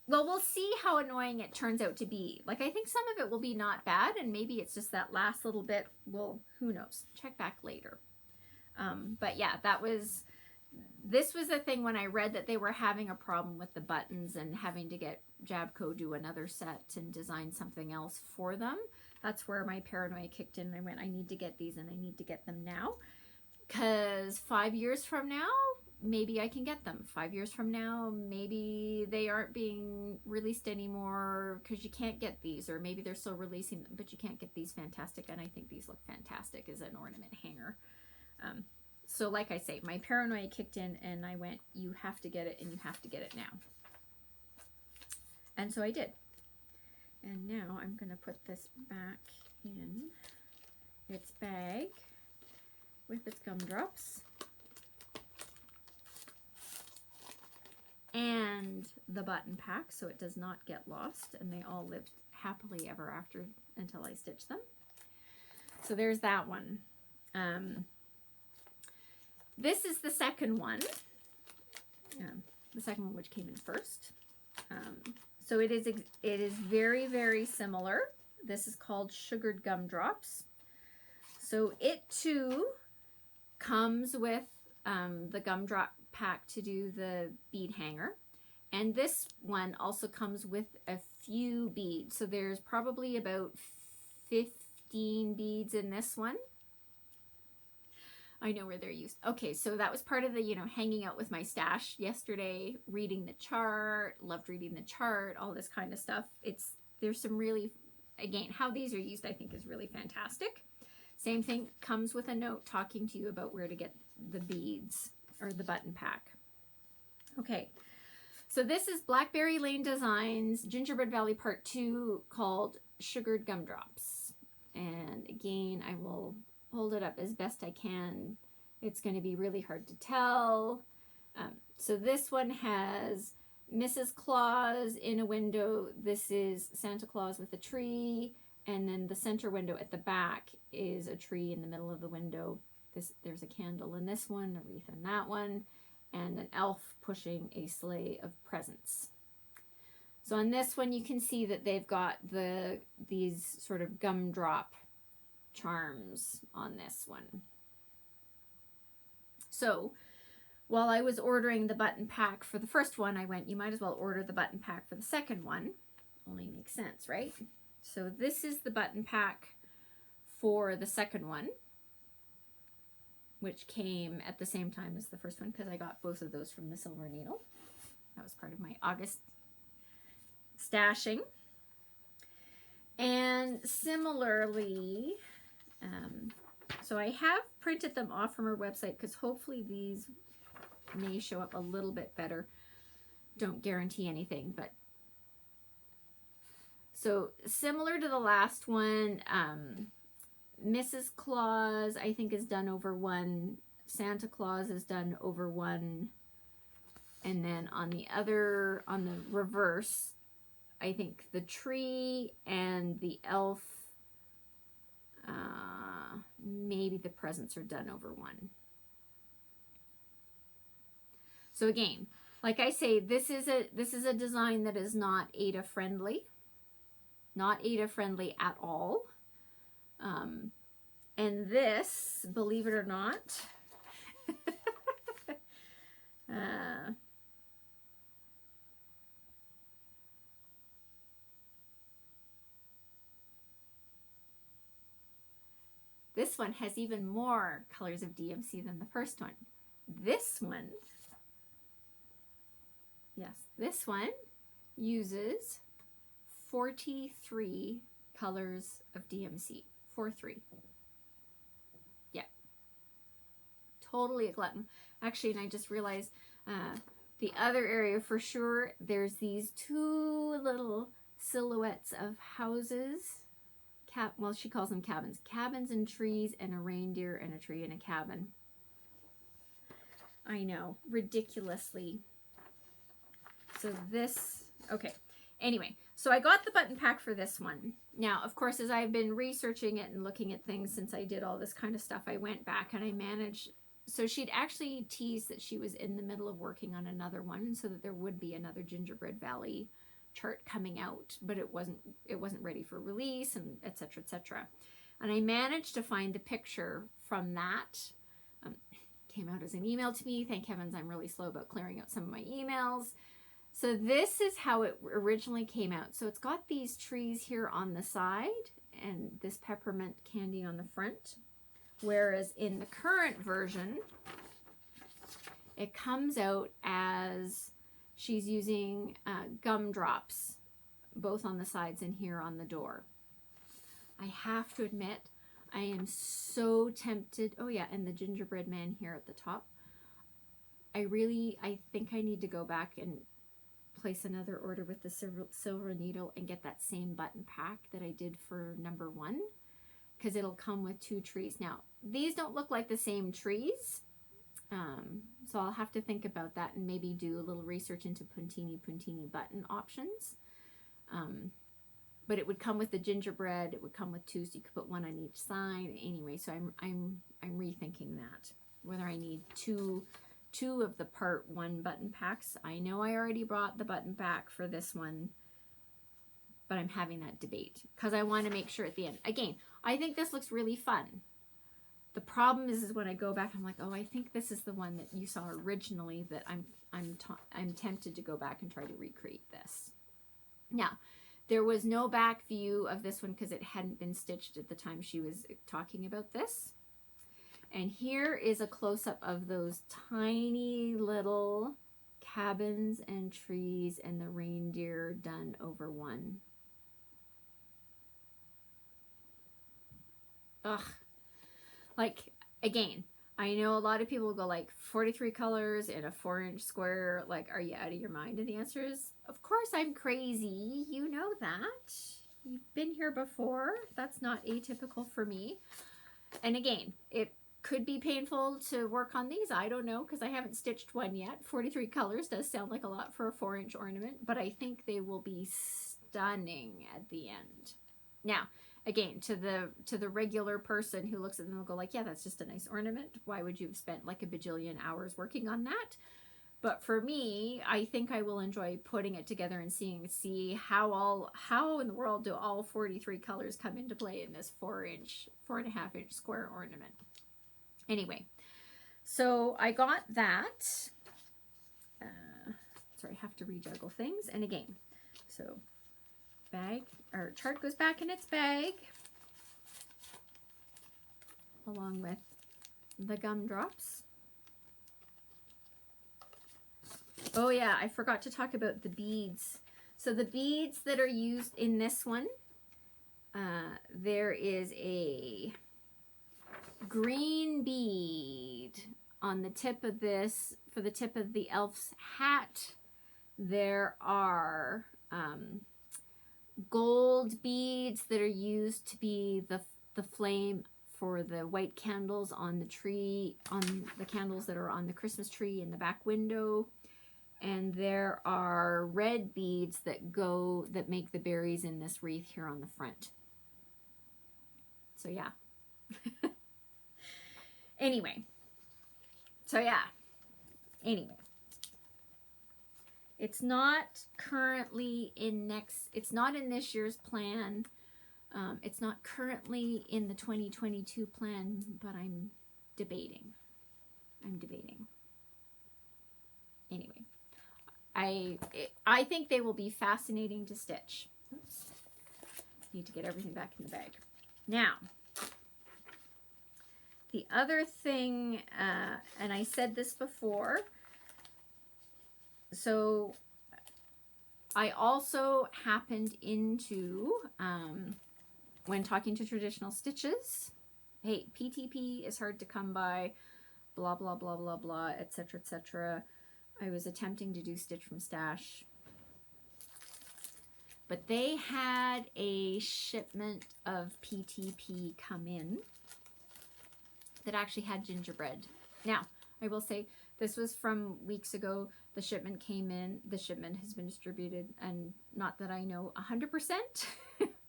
we'll see how annoying it turns out to be. Like, I think some of it will be not bad, and maybe it's just that last little bit. Well, who knows? Check back later. But yeah, this was the thing when I read that they were having a problem with the buttons and having to get Jabco do another set and design something else for them. That's where my paranoia kicked in. I went, I need to get these and I need to get them now. Because 5 years from now, maybe I can get them. 5 years from now, maybe they aren't being released anymore because you can't get these, or maybe they're still releasing them, but you can't get these fantastic, and I think these look fantastic as an ornament hanger. So like I say, my paranoia kicked in and I went, you have to get it and you have to get it now. And so I did. And now I'm going to put this back in its bag with its gumdrops and the button pack so it does not get lost, and they all lived happily ever after until I stitch them. So there's that one. This is the second one, which came in first. So it is very, very similar. This is called Sugared Gumdrops. So it too comes with the gumdrop pack to do the bead hanger. And this one also comes with a few beads. So there's probably about 15 beads in this one. I know where they're used. Okay, so that was part of the, hanging out with my stash yesterday, reading the chart, loved reading the chart, all this kind of stuff. There's some really, again, how these are used I think is really fantastic. Same thing, comes with a note talking to you about where to get the beads or the button pack. Okay, so this is Blackberry Lane Designs Gingerbread Valley Part 2 called Sugared Gumdrops. And again, I will hold it up as best I can. It's going to be really hard to tell. So this one has Mrs. Claus in a window. This is Santa Claus with a tree. And then the center window at the back is a tree in the middle of the window. There's a candle in this one, a wreath in that one, and an elf pushing a sleigh of presents. So on this one, you can see that they've got these sort of gumdrop charms on this one. So while I was ordering the button pack for the first one, I went, you might as well order the button pack for the second one. Only makes sense, right? So this is the button pack for the second one, which came at the same time as the first one because I got both of those from the Silver Needle. That was part of my August stashing. And similarly, so I have printed them off from her website because hopefully these may show up a little bit better. Don't guarantee anything, but so similar to the last one, Mrs. Claus I think is done over 1, Santa Claus is done over 1, and then on the reverse, I think the tree and the elf, maybe the presents are done over 1. So again, like I say, this is a design that is not Ada friendly. Not Ada friendly at all. And this, believe it or not, this one has even more colors of DMC than the first one. This one, yes, this one uses 43 colors of DMC. 43. totally a glutton. Actually, and I just realized the other area for sure, there's these two little silhouettes of houses. Well, she calls them cabins. Cabins and trees and a reindeer and a tree and a cabin. I know, ridiculously. So this, okay. Anyway, so I got the button pack for this one. Now, of course, as I've been researching it and looking at things since I did all this kind of stuff, I went back and I managed. So she'd actually teased that she was in the middle of working on another one so that there would be another Gingerbread Valley chart coming out, but it wasn't ready for release, and etc. etc. And I managed to find the picture from that. Came out as an email to me. Thank heavens I'm really slow about clearing out some of my emails. So this is how it originally came out. So it's got these trees here on the side and this peppermint candy on the front. Whereas in the current version, it comes out as she's using gumdrops, both on the sides and here on the door. I have to admit, I am so tempted. Oh yeah, and the gingerbread man here at the top. I think I need to go back and place another order with the silver needle and get that same button pack that I did for number 1, because it'll come with 2 trees. Now, these don't look like the same trees, so I'll have to think about that and maybe do a little research into puntini button options. But it would come with the gingerbread. It would come with 2, so you could put 1 on each side. Anyway, so I'm rethinking that, whether I need two of the part 1 button packs. I know I already brought the button pack for this one, but I'm having that debate because I want to make sure at the end. Again, I think this looks really fun. The problem is when I go back, I'm like, oh, I think this is the one that you saw originally, that I'm tempted to go back and try to recreate this. Now, there was no back view of this one because it hadn't been stitched at the time she was talking about this. And here is a close-up of those tiny little cabins and trees and the reindeer done over one. Ugh. Like, again, I know a lot of people go like 43 colors in a 4-inch square. Like, are you out of your mind? And the answer is, of course I'm crazy. You know that. You've been here before. That's not atypical for me. And again, it could be painful to work on these. I don't know, because I haven't stitched one yet. 43 colors does sound like a lot for a 4-inch ornament, but I think they will be stunning at the end. Now, again, to the regular person who looks at them and will go like, yeah, that's just a nice ornament. Why would you have spent like a bajillion hours working on that? But for me, I think I will enjoy putting it together and see how in the world do all 43 colors come into play in this 4.5-inch square ornament. Anyway, so I got that. Sorry, I have to rejuggle things. And again, so bag, or chart goes back in its bag along with the gumdrops. Oh yeah, I forgot to talk about the beads. So the beads that are used in this one, there is a green bead on the tip of this, for the tip of the elf's hat. There are gold beads that are used to be the flame for the white candles on the tree, on the candles that are on the Christmas tree in the back window. And there are red beads that make the berries in this wreath here on the front. So yeah. Anyway. It's not currently it's not in this year's plan. It's not currently in the 2022 plan, but I'm debating. Anyway, I think they will be fascinating to stitch. Oops. Need to get everything back in the bag. Now, the other thing, and I said this before, so I also happened into, when talking to Traditional Stitches, hey, PTP is hard to come by, blah, blah, blah, blah, blah, etc., etc. I was attempting to do Stitch from Stash. But they had a shipment of PTP come in that actually had gingerbread. Now, I will say, this was from weeks ago. The shipment came in. The shipment has been distributed, and not that I know 100%,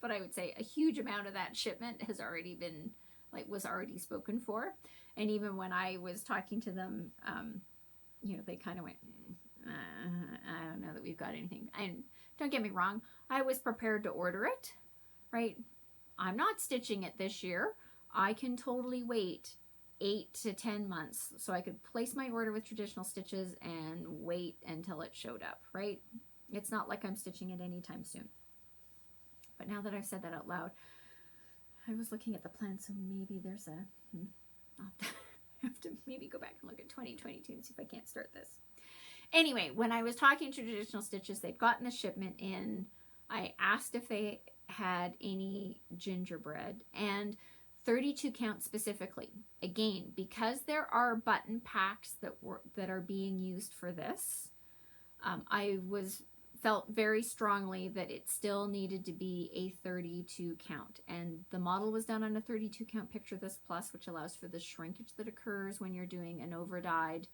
but I would say a huge amount of that shipment has already been, like, was already spoken for. And even when I was talking to them, you know, they kind of went, I don't know that we've got anything. And don't get me wrong, I was prepared to order it, right? I'm not stitching it this year. I can totally wait 8 to 10 months, so I could place my order with Traditional Stitches and wait until it showed up, right? It's not like I'm stitching it anytime soon. But now that I've said that out loud, I was looking at the plan, so maybe there's a, I'll have to maybe go back and look at 2022 and see if I can't start this. Anyway, when I was talking to Traditional Stitches, they'd gotten the shipment in. I asked if they had any gingerbread, and 32 count specifically. Again, because there are button packs that are being used for this, I felt very strongly that it still needed to be a 32 count, and the model was done on a 32 count Picture This Plus, which allows for the shrinkage that occurs when you're doing an over dyed.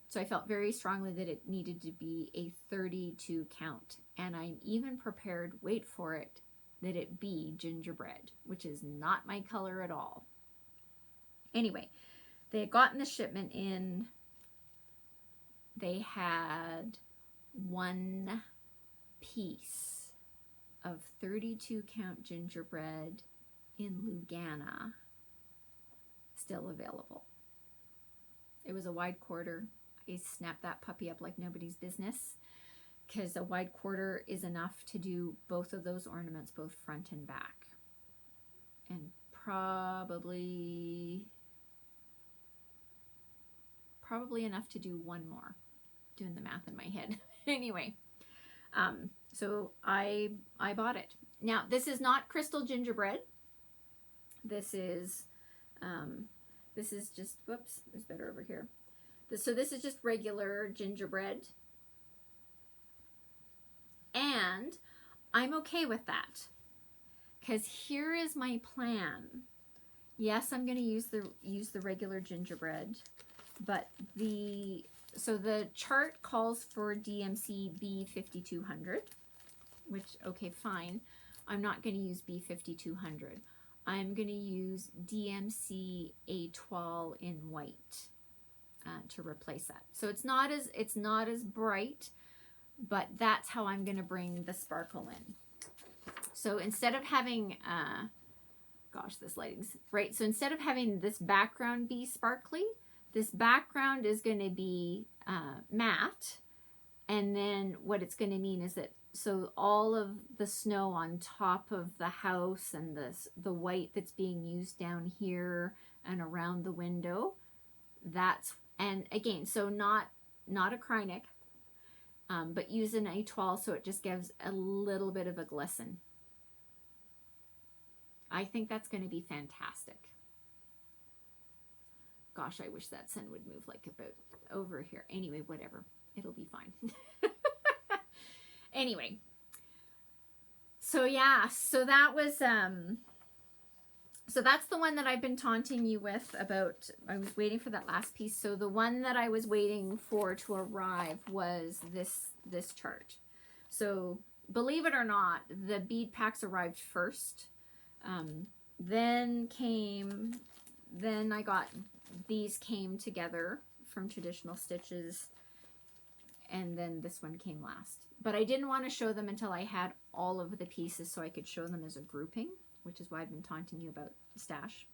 So I felt very strongly that it needed to be a 32 count, and I'm even prepared, wait for it, that it be gingerbread, which is not my color at all. Anyway, they had gotten the shipment in. They had one piece of 32 count gingerbread in Lugana still available. It was a wide quarter. I snapped that puppy up like nobody's business, because a wide quarter is enough to do both of those ornaments, both front and back. And probably enough to do one more, doing the math in my head. Anyway, so I bought it. Now, this is not crystal gingerbread. This is just, whoops, there's better over here. So this is just regular gingerbread. And I'm okay with that, because here is my plan. Yes, I'm going to use the regular gingerbread, but the chart calls for DMC B5200, which, okay, fine. I'm not going to use B5200. I'm going to use DMC A12 in white to replace that. So it's not as bright, but that's how I'm going to bring the sparkle in. So instead of having, gosh, this lighting's right. So instead of having this background be sparkly, this background is going to be matte. And then what it's going to mean is that, so all of the snow on top of the house and the white that's being used down here and around the window, and again, so not a Krynic, but use an A12 so it just gives a little bit of a glisten. I think that's going to be fantastic. Gosh, I wish that sun would move like about over here. Anyway, whatever. It'll be fine. Anyway. So yeah, so that was, so that's the one that I've been taunting you with about. I was waiting for that last piece. So the one that I was waiting for to arrive was this chart. So believe it or not, the bead packs arrived first. Then I got, these came together from Traditional Stitches, and then this one came last. But I didn't want to show them until I had all of the pieces so I could show them as a grouping, which is why I've been taunting you about Stash.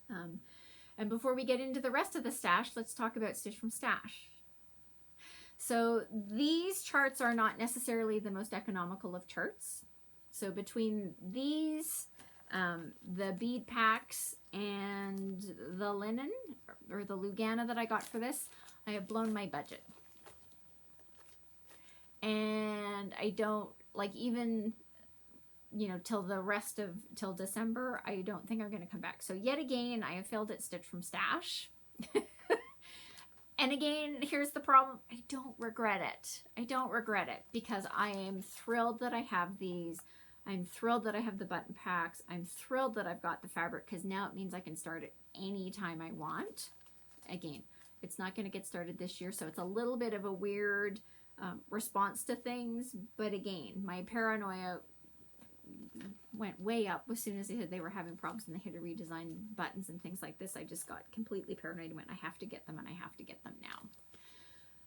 And before we get into the rest of the stash, let's talk about Stitch from Stash. So these charts are not necessarily the most economical of charts. So between these, the bead packs, and the linen, or the Lugana that I got for this, I have blown my budget. And I don't, like, even, you know, till December, I don't think I'm going to come back. So yet again, I have failed at Stitch from Stash. And again, here's the problem. I don't regret it. I don't regret it because I am thrilled that I have these. I'm thrilled that I have the button packs. I'm thrilled that I've got the fabric because now it means I can start it any time I want. Again, it's not going to get started this year, so it's a little bit of a weird response to things. But again, my paranoia went way up as soon as they said they were having problems and they had to redesign buttons and things like this. I just got completely paranoid and went, I have to get them and I have to get them now.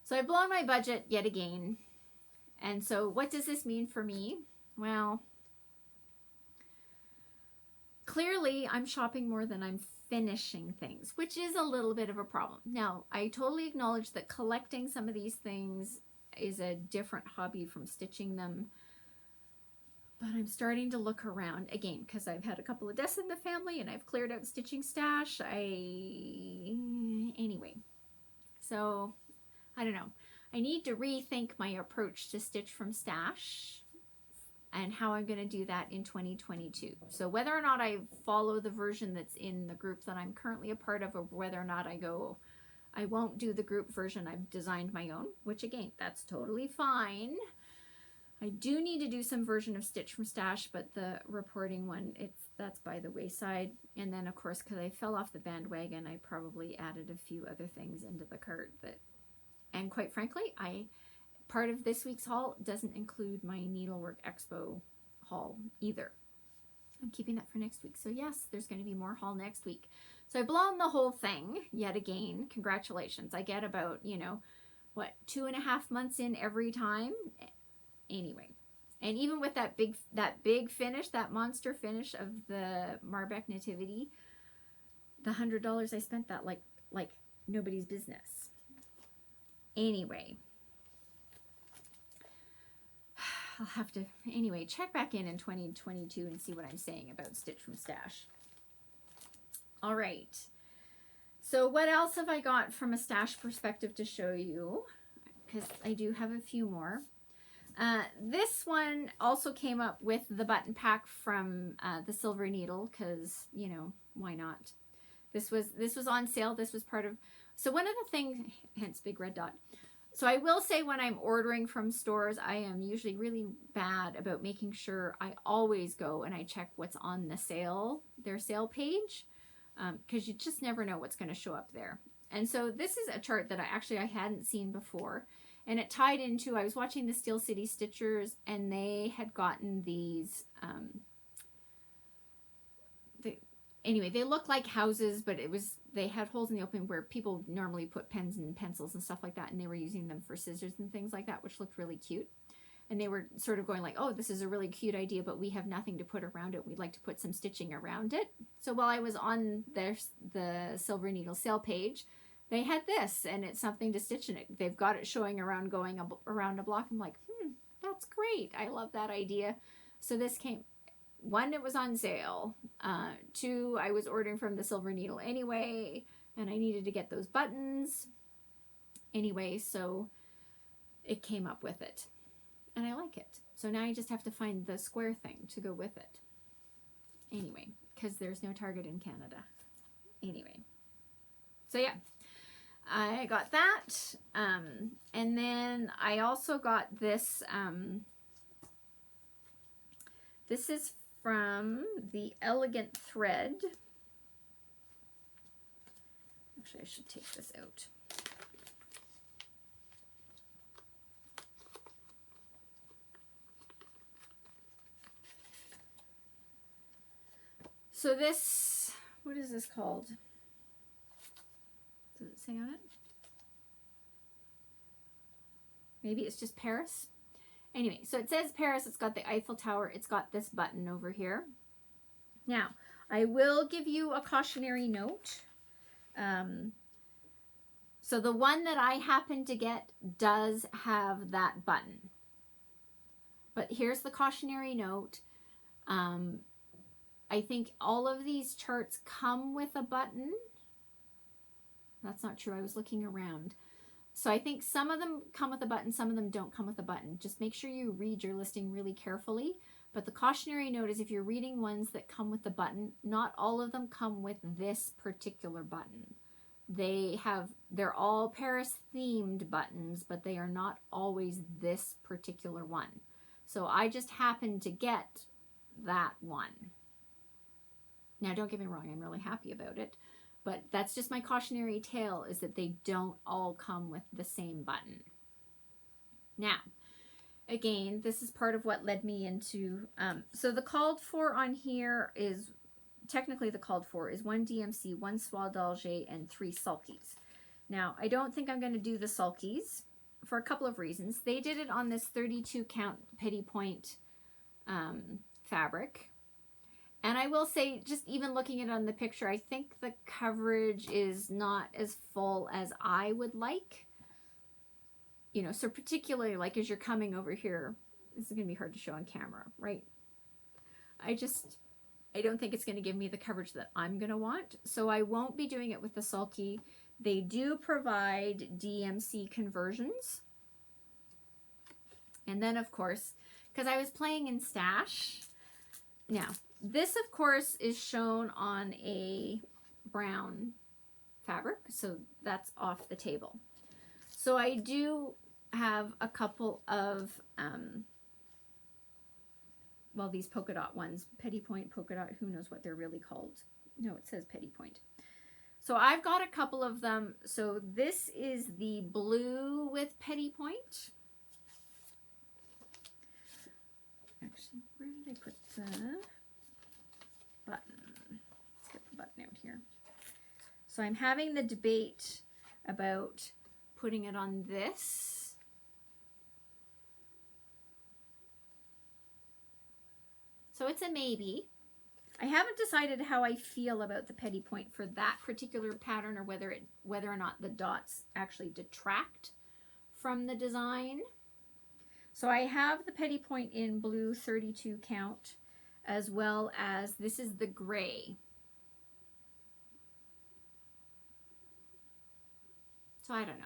So I've blown my budget yet again. And so what does this mean for me? Well, clearly I'm shopping more than I'm finishing things, which is a little bit of a problem. Now, I totally acknowledge that collecting some of these things is a different hobby from stitching them. But I'm starting to look around again because I've had a couple of deaths in the family and I've cleared out stitching stash. Anyway, so I don't know. I need to rethink my approach to stitch from stash and how I'm going to do that in 2022. So whether or not I follow the version that's in the group that I'm currently a part of, or whether or not I won't do the group version. I've designed my own, which again, that's totally fine. I do need to do some version of Stitch from Stash, but the reporting one, that's by the wayside. And then, of course, because I fell off the bandwagon, I probably added a few other things into the cart that, and quite frankly, part of this week's haul doesn't include my Needlework Expo haul either. I'm keeping that for next week. So yes, there's going to be more haul next week. So I've blown the whole thing yet again. Congratulations. I get about, 2.5 months in every time. Anyway, and even with that big finish, that monster finish of the Marbeck Nativity, the $100 I spent that like nobody's business. Anyway, I'll have to check back in 2022 and see what I'm saying about Stitch from Stash. All right. So what else have I got from a stash perspective to show you? Because I do have a few more. This one also came up with the button pack from the Silver Needle because, why not? This was on sale. This was part of, so one of the things, hence big red dot. So I will say when I'm ordering from stores, I am usually really bad about making sure I always go and I check what's on the sale, their sale page, because you just never know what's going to show up there. And so this is a chart that I hadn't seen before. And it tied into, I was watching the Steel City Stitchers, and they had gotten these, they look like houses, but they had holes in the opening where people normally put pens and pencils and stuff like that, and they were using them for scissors and things like that, which looked really cute. And they were sort of going like, oh, this is a really cute idea, but we have nothing to put around it. We'd like to put some stitching around it. So while I was on the Silver Needle sale page, they had this, and it's something to stitch in it. They've got it showing around, going around a block. I'm like, that's great. I love that idea. So this came, one, it was on sale. Two, I was ordering from the Silver Needle anyway, and I needed to get those buttons anyway, so it came up with it. And I like it. So now I just have to find the square thing to go with it. Anyway, because there's no Target in Canada. Anyway. So yeah. I got that, and then I also got this, this is from the Elegant Thread. Actually, I should take this out. So this, what is this called? Does it say on it? Maybe it's just Paris. Anyway, so it says Paris. It's got the Eiffel Tower. It's got this button over here. Now, I will give you a cautionary note. So the one that I happen to get does have that button. But here's the cautionary note. I think all of these charts come with a button. That's not true. I was looking around. So I think some of them come with a button, some of them don't come with a button. Just make sure you read your listing really carefully. But the cautionary note is if you're reading ones that come with the button, not all of them come with this particular button. they're all Paris themed buttons, but they are not always this particular one. So I just happened to get that one. Now, don't get me wrong, I'm really happy about it, but that's just my cautionary tale, is that they don't all come with the same button. Now, again, this is part of what led me into, so the called for on here is, technically the called for is 1 DMC, 1 Soie d'Alger, and 3 sulkies. Now, I don't think I'm going to do the sulkies for a couple of reasons. They did it on this 32 count petit point fabric. And I will say, just even looking at it on the picture, I think the coverage is not as full as I would like. You know, so particularly like as you're coming over here, this is going to be hard to show on camera, right? I don't think it's going to give me the coverage that I'm going to want. So I won't be doing it with the sulky. They do provide DMC conversions. And then, of course, because I was playing in Stash. Now, this, of course, is shown on a brown fabric. So that's off the table. So I do have a couple of, well, these polka dot ones, petit point, polka dot, who knows what they're really called. No, it says petit point. So I've got a couple of them. So this is the blue with petit point. Actually, where did I put the button? Let's get the button out here. So I'm having the debate about putting it on this. So it's a maybe. I haven't decided how I feel about the petit point for that particular pattern, or whether or not the dots actually detract from the design. So I have the petit point in blue 32 count, as well as this is the gray. So I don't know.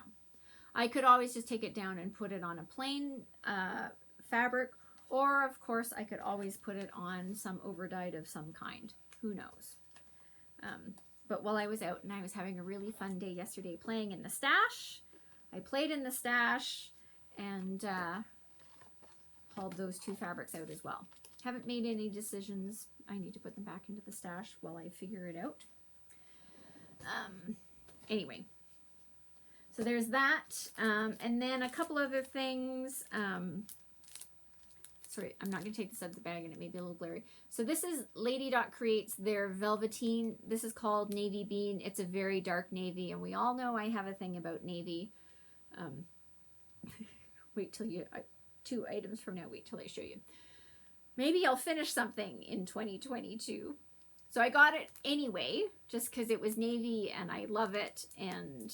I could always just take it down and put it on a plain fabric, or of course I could always put it on some overdyed of some kind. Who knows? But while I was out and I was having a really fun day yesterday playing in the Stash, I played in the Stash and hauled those 2 fabrics out as well. Haven't made any decisions. I need to put them back into the Stash while I figure it out. Anyway. So there's that, and then a couple other things. Sorry, I'm not going to take this out of the bag and it may be a little glary. So this is Lady Dot Creates their velveteen. This is called Navy Bean. It's a very dark navy, and we all know I have a thing about navy. Wait till you, 2 items from now, wait till I show you. Maybe I'll finish something in 2022. So I got it anyway, just because it was navy and I love it, and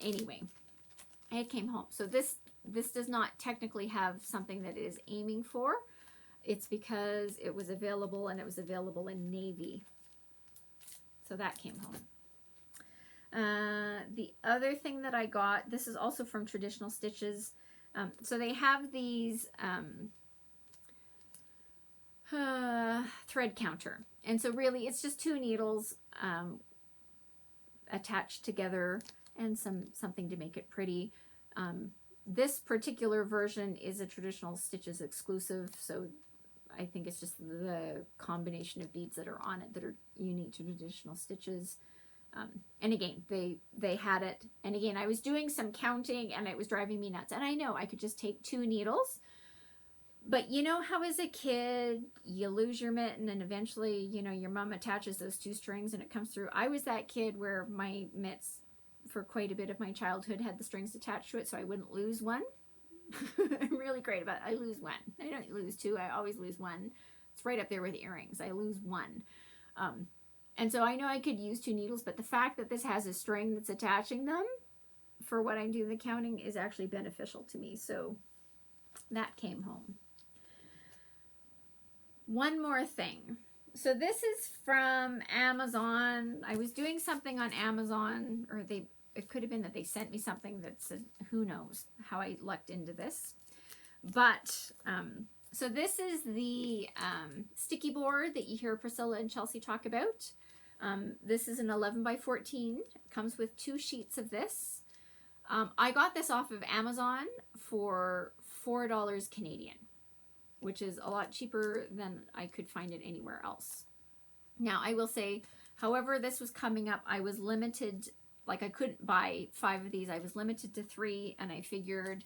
anyway, it came home. So this does not technically have something that it is aiming for. It's because it was available, and it was available in navy. So that came home. The other thing that I got, this is also from Traditional Stitches. So they have these thread counter. And so really it's just 2 needles attached together and something to make it pretty. This particular version is a Traditional Stitches exclusive, so I think it's just the combination of beads that are on it that are unique to Traditional Stitches. And again, they had it. And again, I was doing some counting and it was driving me nuts. And I know I could just take 2 needles. But you know how as a kid, you lose your mitten and eventually, you know, your mom attaches those 2 strings and it comes through. I was that kid where my mitts for quite a bit of my childhood had the strings attached to it so I wouldn't lose one. I'm really great about it. I lose 1. I don't lose 2. I always lose 1. It's right up there with earrings. I lose 1. And so I know I could use 2 needles, but the fact that this has a string that's attaching them for what I'm doing the counting is actually beneficial to me. So that came home. One more thing. So this is from Amazon. I was doing something on Amazon, or it could have been that they sent me something that said, who knows how I lucked into this. But, so this is the sticky board that you hear Priscilla and Chelsea talk about. This is an 11 by 14. It comes with 2 sheets of this. I got this off of Amazon for $4 Canadian, which is a lot cheaper than I could find it anywhere else. Now, I will say, however this was coming up, I was limited, like I couldn't buy 5 of these. I was limited to 3, and I figured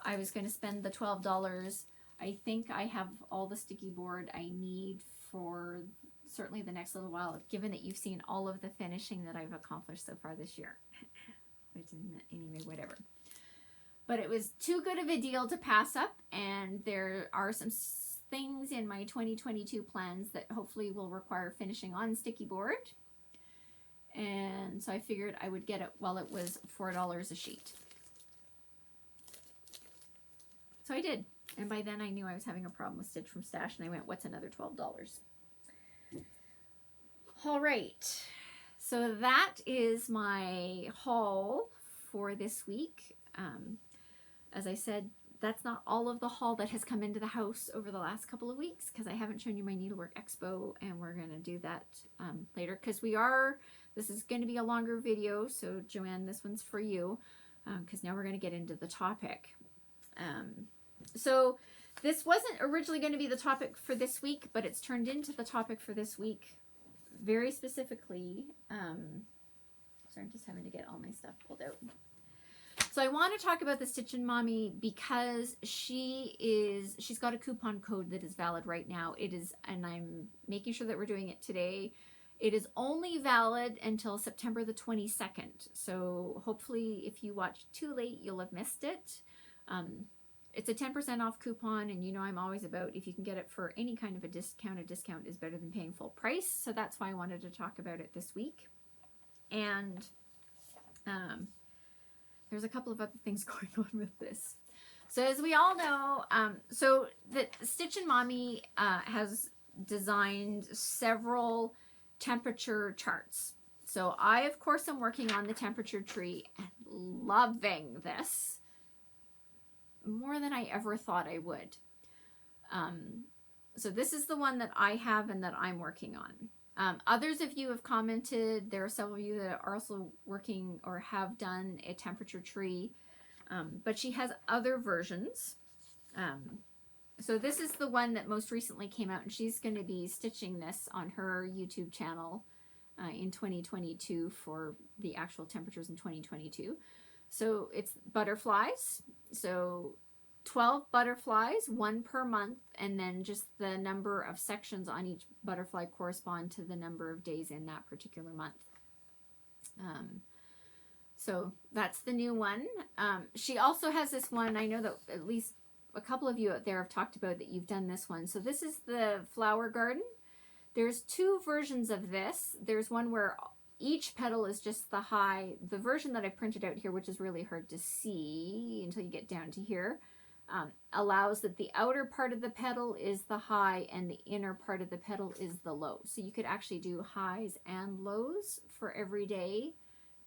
I was going to spend the $12. I think I have all the sticky board I need for certainly the next little while, given that you've seen all of the finishing that I've accomplished so far this year. Which isn't, anyway, whatever. But it was too good of a deal to pass up, and there are some things in my 2022 plans that hopefully will require finishing on sticky board. And so I figured I would get it while it was $4 a sheet. So I did. And by then I knew I was having a problem with Stitch from Stash, and I went, what's another $12? All right. So that is my haul for this week. As I said, that's not all of the haul that has come into the house over the last couple of weeks, because I haven't shown you my Needlework Expo, and we're going to do that later, because this is going to be a longer video. So Joanne, this one's for you, because now we're going to get into the topic. So this wasn't originally going to be the topic for this week, but it's turned into the topic for this week. Very specifically, sorry, I'm just having to get all my stuff pulled out. So I want to talk about the Stitchin' Mommy because she's got a coupon code that is valid right now. It is, and I'm making sure that we're doing it today. It is only valid until September the 22nd. So hopefully if you watched too late, you'll have missed it. It's a 10% off coupon, and you know I'm always about, if you can get it for any kind of a discount is better than paying full price. So that's why I wanted to talk about it this week. And there's a couple of other things going on with this. So as we all know, so the Stitchin' Mommy has designed several temperature charts. So I, of course, am working on the temperature tree and loving this more than I ever thought I would. So this is the one that I have and that I'm working on. Others of you have commented. There are several of you that are also working or have done a temperature tree, but she has other versions. So this is the one that most recently came out, and she's going to be stitching this on her YouTube channel in 2022 for the actual temperatures in 2022. So it's butterflies. So 12 butterflies, 1 per month, and then just the number of sections on each butterfly correspond to the number of days in that particular month. So that's the new one. She also has this one, I know that at least a couple of you out there have talked about that you've done this one. So this is the flower garden. There's 2 versions of this. There's one where each petal is just the high. The version that I printed out here, which is really hard to see until you get down to here, allows that the outer part of the petal is the high and the inner part of the petal is the low. So you could actually do highs and lows for every day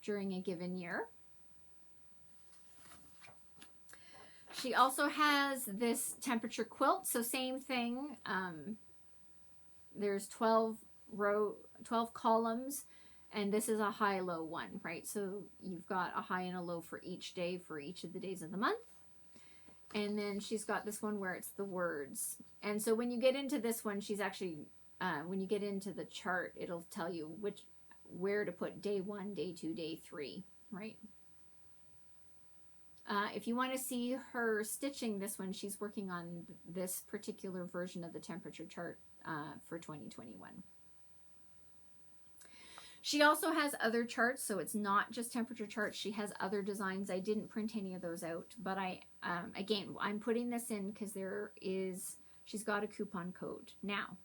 during a given year. She also has this temperature quilt. So same thing. There's 12 columns. And this is a high-low one, right? So you've got a high and a low for each day for each of the days of the month. And then she's got this one where it's the words. And so when you get into this one, she's actually, when you get into the chart, it'll tell you where to put day 1, day 2, day 3, right? If you want to see her stitching this one, she's working on this particular version of the temperature chart for 2021. She also has other charts, so it's not just temperature charts. She has other designs. I didn't print any of those out, but again, I'm putting this in because she's got a coupon code. Now,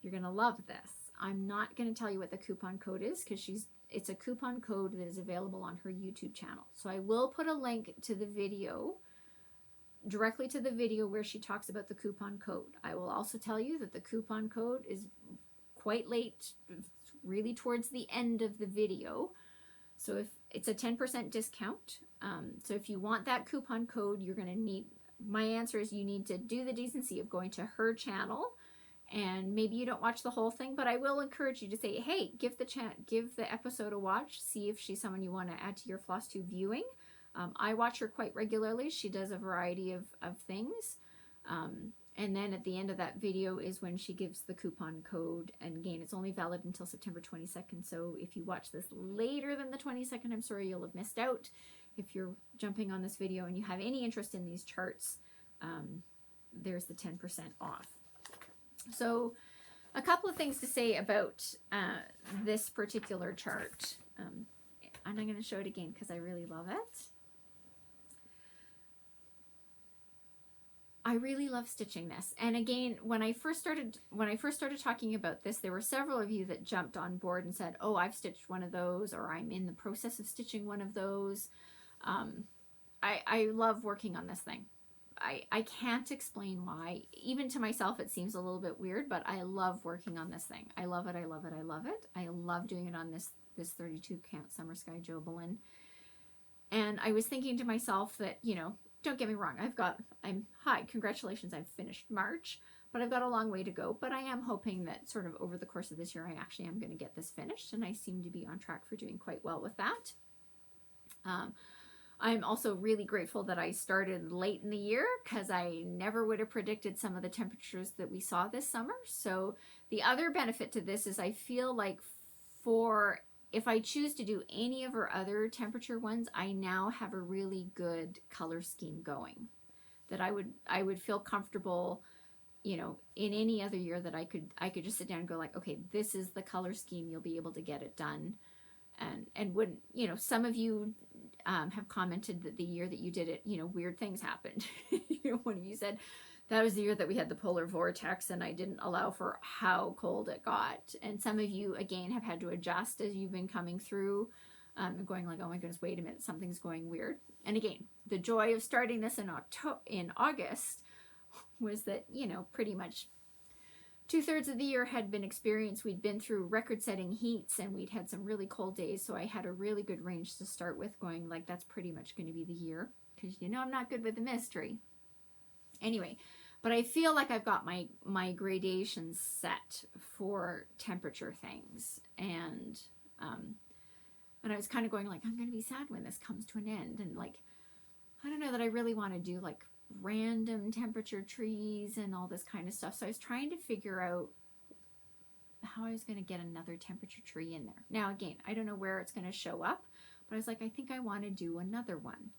you're going to love this. I'm not going to tell you what the coupon code is because it's a coupon code that is available on her YouTube channel. So I will put a link to the video, directly to the video where she talks about the coupon code. I will also tell you that the coupon code is quite late, really towards the end of the video. So if it's a 10% discount. So if you want that coupon code, you're going to need, my answer is you need to do the decency of going to her channel And maybe you don't watch the whole thing, but I will encourage you to say, hey, give the episode a watch, see if she's someone you want to add to your Flosstube viewing. I watch her quite regularly. She does a variety of things. And then at the end of that video is when she gives the coupon code. And again, it's only valid until September 22nd. So if you watch this later than the 22nd, I'm sorry, you'll have missed out. If you're jumping on this video and you have any interest in these charts, there's the 10% off. So a couple of things to say about this particular chart. And I'm going to show it again because I really love it. I really love stitching this. And again, when I first started talking about this, there were several of you that jumped on board and said, oh, I've stitched one of those, or I'm in the process of stitching one of those. I love working on this thing. I can't explain why. Even to myself, it seems a little bit weird, but I love working on this thing. I love it. I love it. I love it. I love doing it on this 32 count Summer Sky Jobelin. And I was thinking to myself that, you know, don't get me wrong, congratulations, I've finished March, but I've got a long way to go. But I am hoping that sort of over the course of this year, I actually am going to get this finished, and I seem to be on track for doing quite well with that. I'm also really grateful that I started late in the year, because I never would have predicted some of the temperatures that we saw this summer. So the other benefit to this is I feel like if I choose to do any of her other temperature ones, I now have a really good color scheme going, that I would feel comfortable, you know, in any other year, that I could just sit down and go like, okay, this is the color scheme, you'll be able to get it done. And when, you know, some of you have commented that the year that you did it, you know, weird things happened. You know, one of you said, that was the year that we had the polar vortex and I didn't allow for how cold it got. And some of you, again, have had to adjust as you've been coming through, going like, oh my goodness, wait a minute, something's going weird. And again, the joy of starting this in August was that, you know, pretty much 2/3 of the year had been experienced. We'd been through record-setting heats and we'd had some really cold days. So I had a really good range to start with, going like, that's pretty much going to be the year, because, you know, I'm not good with the mystery. Anyway, but I feel like I've got my gradations set for temperature things. And I was kind of going like, I'm going to be sad when this comes to an end. And like, I don't know that I really want to do like random temperature trees and all this kind of stuff. So I was trying to figure out how I was going to get another temperature tree in there. Now, again, I don't know where it's going to show up, but I was like, I think I want to do another one.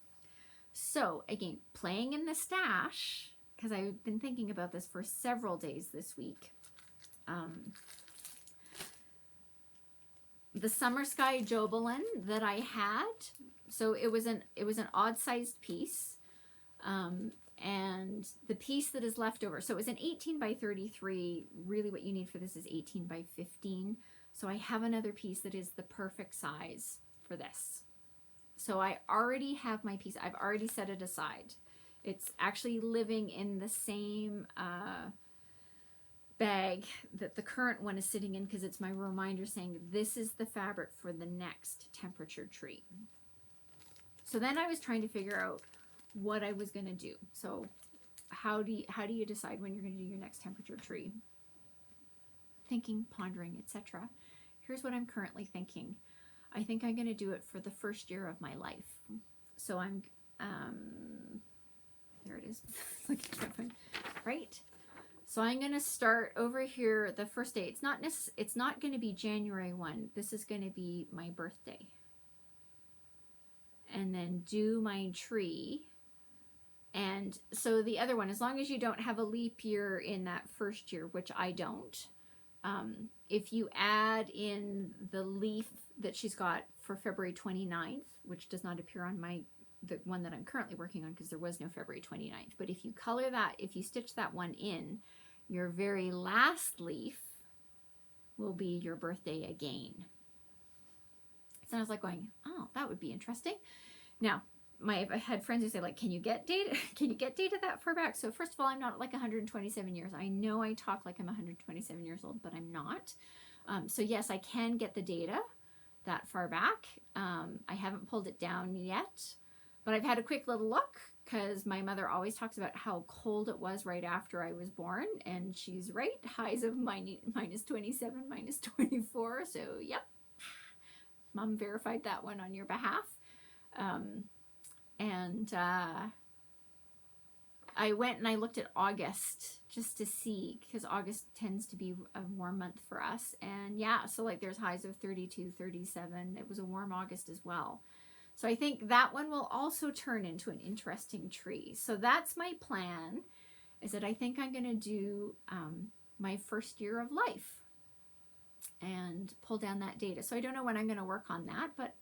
So again, playing in the stash, because I've been thinking about this for several days this week. The Summer Sky Jobelin that I had, so it was an odd-sized piece, and the piece that is left over, so it was an 18 by 33. Really, what you need for this is 18 by 15. So I have another piece that is the perfect size for this. So I already have my piece. I've already set it aside. It's actually living in the same bag that the current one is sitting in, because it's my reminder saying this is the fabric for the next temperature tree. So then I was trying to figure out what I was going to do. So how do you decide when you're going to do your next temperature tree? Thinking, pondering, etc. Here's what I'm currently thinking. I think I'm going to do it for the first year of my life. So I'm, there it is. Look at that one, right? So I'm going to start over here the first day. It's not going to be January 1. This is going to be my birthday. And then do my tree. And so the other one, as long as you don't have a leap year in that first year, which I don't, if you add in the leaf that she's got for February 29th, which does not appear on the one that I'm currently working on, because there was no February 29th. But if you color that, if you stitch that one in, your very last leaf will be your birthday again. So I was like going, oh, that would be interesting. Now, I had friends who say like, can you get data? Can you get data that far back? So first of all, I'm not like 127 years. I know I talk like I'm 127 years old, but I'm not. So yes, I can get the data that far back. I haven't pulled it down yet, but I've had a quick little look, because my mother always talks about how cold it was right after I was born, and she's right. Highs of minus 27, minus 24. So, yep. Mom verified that one on your behalf. I went and I looked at August just to see, because August tends to be a warm month for us. And yeah, so like there's highs of 32, 37. It was a warm August as well. So I think that one will also turn into an interesting tree. So that's my plan, is that I think I'm going to do my first year of life and pull down that data. So I don't know when I'm going to work on that, but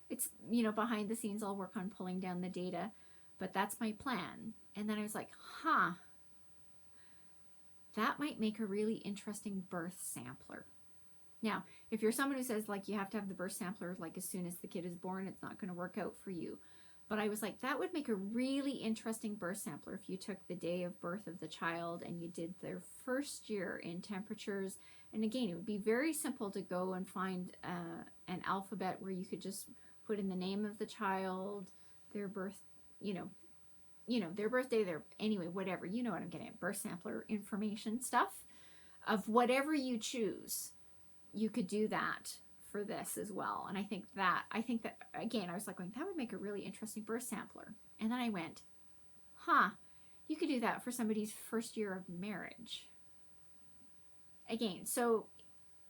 it's, you know, behind the scenes, I'll work on pulling down the data, but that's my plan. And then I was like, that might make a really interesting birth sampler. Now, if you're someone who says like you have to have the birth sampler like as soon as the kid is born, it's not going to work out for you. But I was like, that would make a really interesting birth sampler if you took the day of birth of the child and you did their first year in temperatures. And again, it would be very simple to go and find an alphabet where you could just put in the name of the child, their birth, their birthday, anyway, whatever, you know what I'm getting at, birth sampler information stuff of whatever you choose. You could do that for this as well. And I think that again, I was like going, that would make a really interesting birth sampler. And then I went, you could do that for somebody's first year of marriage. Again, so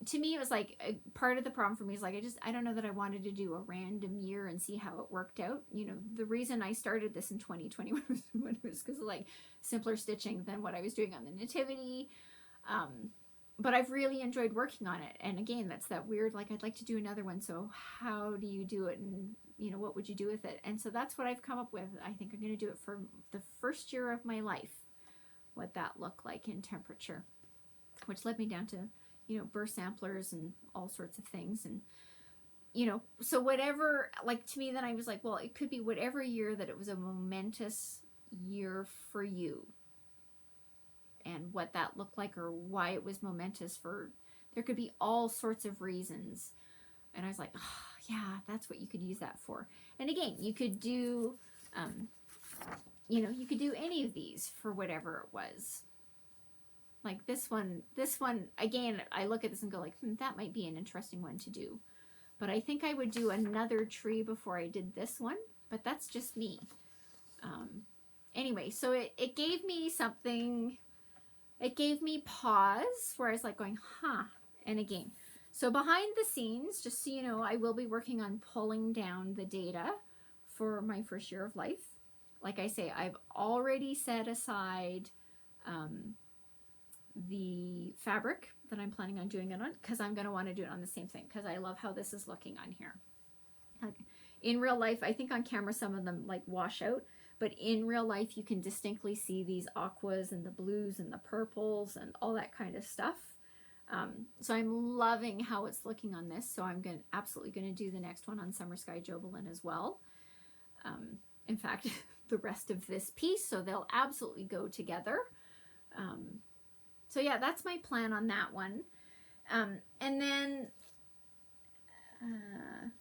to me, it was like part of the problem for me is like, I don't know that I wanted to do a random year and see how it worked out. You know, the reason I started this in 2021 was because of like simpler stitching than what I was doing on the nativity. But I've really enjoyed working on it. And again, that's that weird, like, I'd like to do another one. So how do you do it? And, what would you do with it? And so that's what I've come up with. I think I'm going to do it for the first year of my life, what that looked like in temperature, which led me down to, birth samplers and all sorts of things. And, so whatever, like to me, then I was like, well, it could be whatever year that it was a momentous year for you. And what that looked like or why it was momentous there could be all sorts of reasons. And I was like, yeah, that's what you could use that for. And again, you could do, you could do any of these for whatever it was. Like this one, again, I look at this and go like, that might be an interesting one to do. But I think I would do another tree before I did this one, but that's just me. Anyway, so it gave me something. It gave me pause where I was like going, and again, so behind the scenes, just so you know, I will be working on pulling down the data for my first year of life. Like I say, I've already set aside the fabric that I'm planning on doing it on, because I'm going to want to do it on the same thing, because I love how this is looking on here. In real life, I think on camera some of them like wash out, but in real life you can distinctly see these aquas and the blues and the purples and all that kind of stuff. So I'm loving how it's looking on this. So I'm absolutely going to do the next one on Summer Sky Jovelin as well. In fact, the rest of this piece, so they'll absolutely go together. So yeah, that's my plan on that one. And then,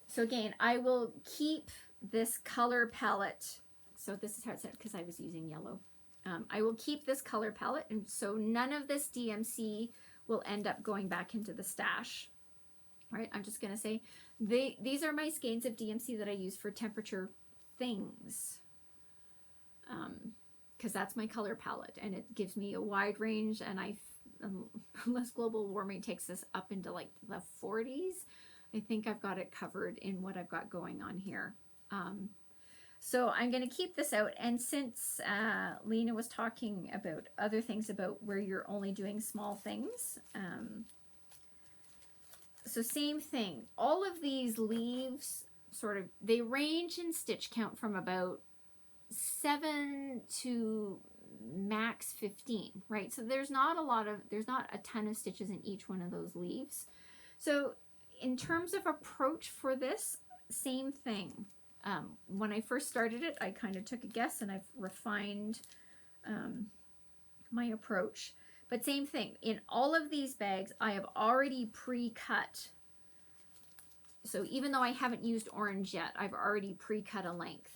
so again, I will keep this color palette. So this is how it's set because I was using yellow. I will keep this color palette, and so none of this DMC will end up going back into the stash. All right, I'm just going to say these are my skeins of DMC that I use for temperature things, because that's my color palette, and it gives me a wide range, and unless global warming takes us up into like the 40s, I think I've got it covered in what I've got going on here. So I'm going to keep this out. And since Lena was talking about other things about where you're only doing small things, so same thing. All of these leaves they range in stitch count from about 7 to max 15, right? So there's not a ton of stitches in each one of those leaves. So in terms of approach for this, same thing. When I first started it, I kind of took a guess, and I've refined my approach. But same thing, in all of these bags, I have already pre-cut. So even though I haven't used orange yet, I've already pre-cut a length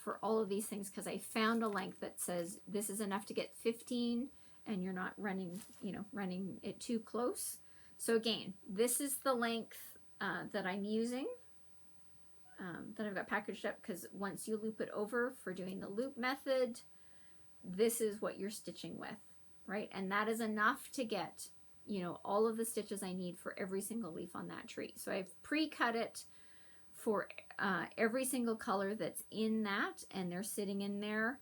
for all of these things because I found a length that says this is enough to get 15 and you're not running, you know, running it too close. So again, this is the length that I'm using, that I've got packaged up, because once you loop it over for doing the loop method, this is what you're stitching with, right? And that is enough to get, you know, all of the stitches I need for every single leaf on that tree. So I've pre-cut it for every single color that's in that, and they're sitting in there.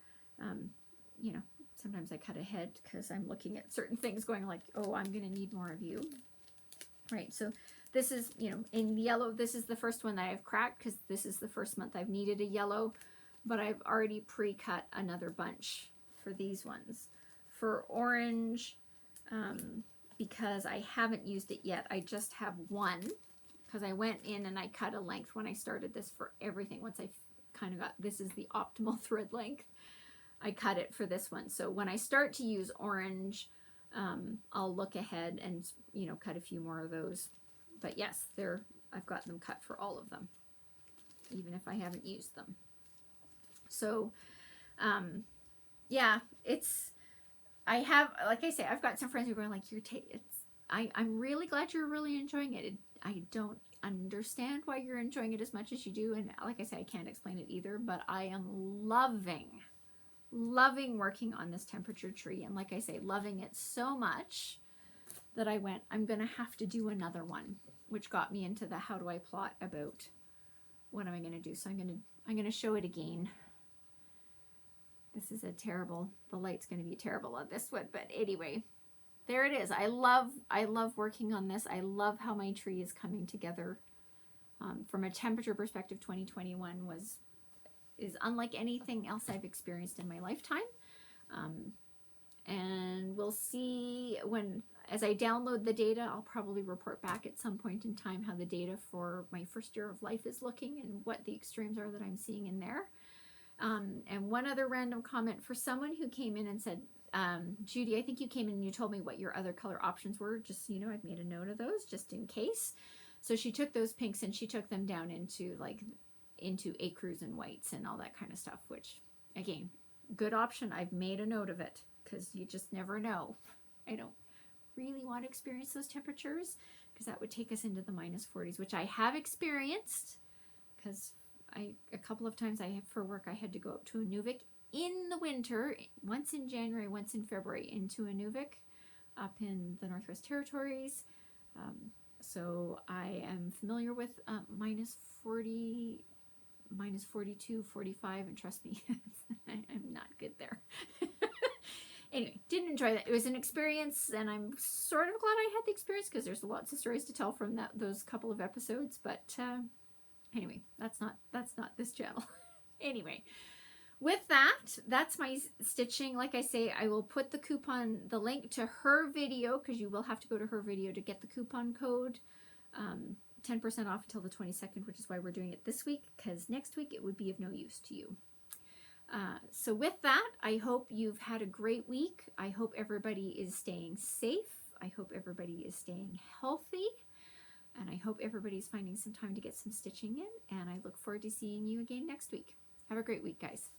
You know, sometimes I cut ahead because I'm looking at certain things going like, oh, I'm going to need more of you. Right, so this is, you know, in yellow, this is the first one that I've cracked because this is the first month I've needed a yellow, but I've already pre-cut another bunch for these ones. For orange, because I haven't used it yet, I just have one, because I went in and I cut a length when I started this for everything. Once I kind of got, this is the optimal thread length, I cut it for this one. So when I start to use orange, I'll look ahead and, you know, cut a few more of those. But yes, I've got them cut for all of them, even if I haven't used them. So, yeah, I have, like I say, I've got some friends who are going like, I'm really glad you're really enjoying it. I don't understand why you're enjoying it as much as you do. And like I say, I can't explain it either, but I am loving working on this temperature tree. And like I say, loving it so much that I went, I'm going to have to do another one, which got me into the how do I plot about what am I going to do. So I'm going to show it again. This is a terrible, the light's going to be terrible on this one, but anyway, there it is. I love working on this. I love how my tree is coming together. From a temperature perspective, 2021 is unlike anything else I've experienced in my lifetime. And we'll see as I download the data, I'll probably report back at some point in time how the data for my first year of life is looking and what the extremes are that I'm seeing in there. And one other random comment for someone who came in and said, Judy, I think you came in and you told me what your other color options were. Just so you know, I've made a note of those just in case. So she took those pinks and she took them down into ecru's and whites and all that kind of stuff, which again, good option. I've made a note of it because you just never know. I don't really want to experience those temperatures because that would take us into the -40s, which I have experienced because a couple of times for work I had to go up to Inuvik in the winter, once in January, once in February, into Inuvik up in the Northwest Territories. So I am familiar with -40, -42, 45, and trust me, I'm not good there. Anyway, didn't enjoy that. It was an experience, and I'm sort of glad I had the experience because there's lots of stories to tell from those couple of episodes. But anyway, that's not this channel. Anyway, with that, that's my stitching. Like I say, I will put the link to her video, because you will have to go to her video to get the coupon code. 10% off until the 22nd, which is why we're doing it this week, because next week it would be of no use to you. So with that, I hope you've had a great week. I hope everybody is staying safe. I hope everybody is staying healthy. And I hope everybody's finding some time to get some stitching in. And I look forward to seeing you again next week. Have a great week, guys.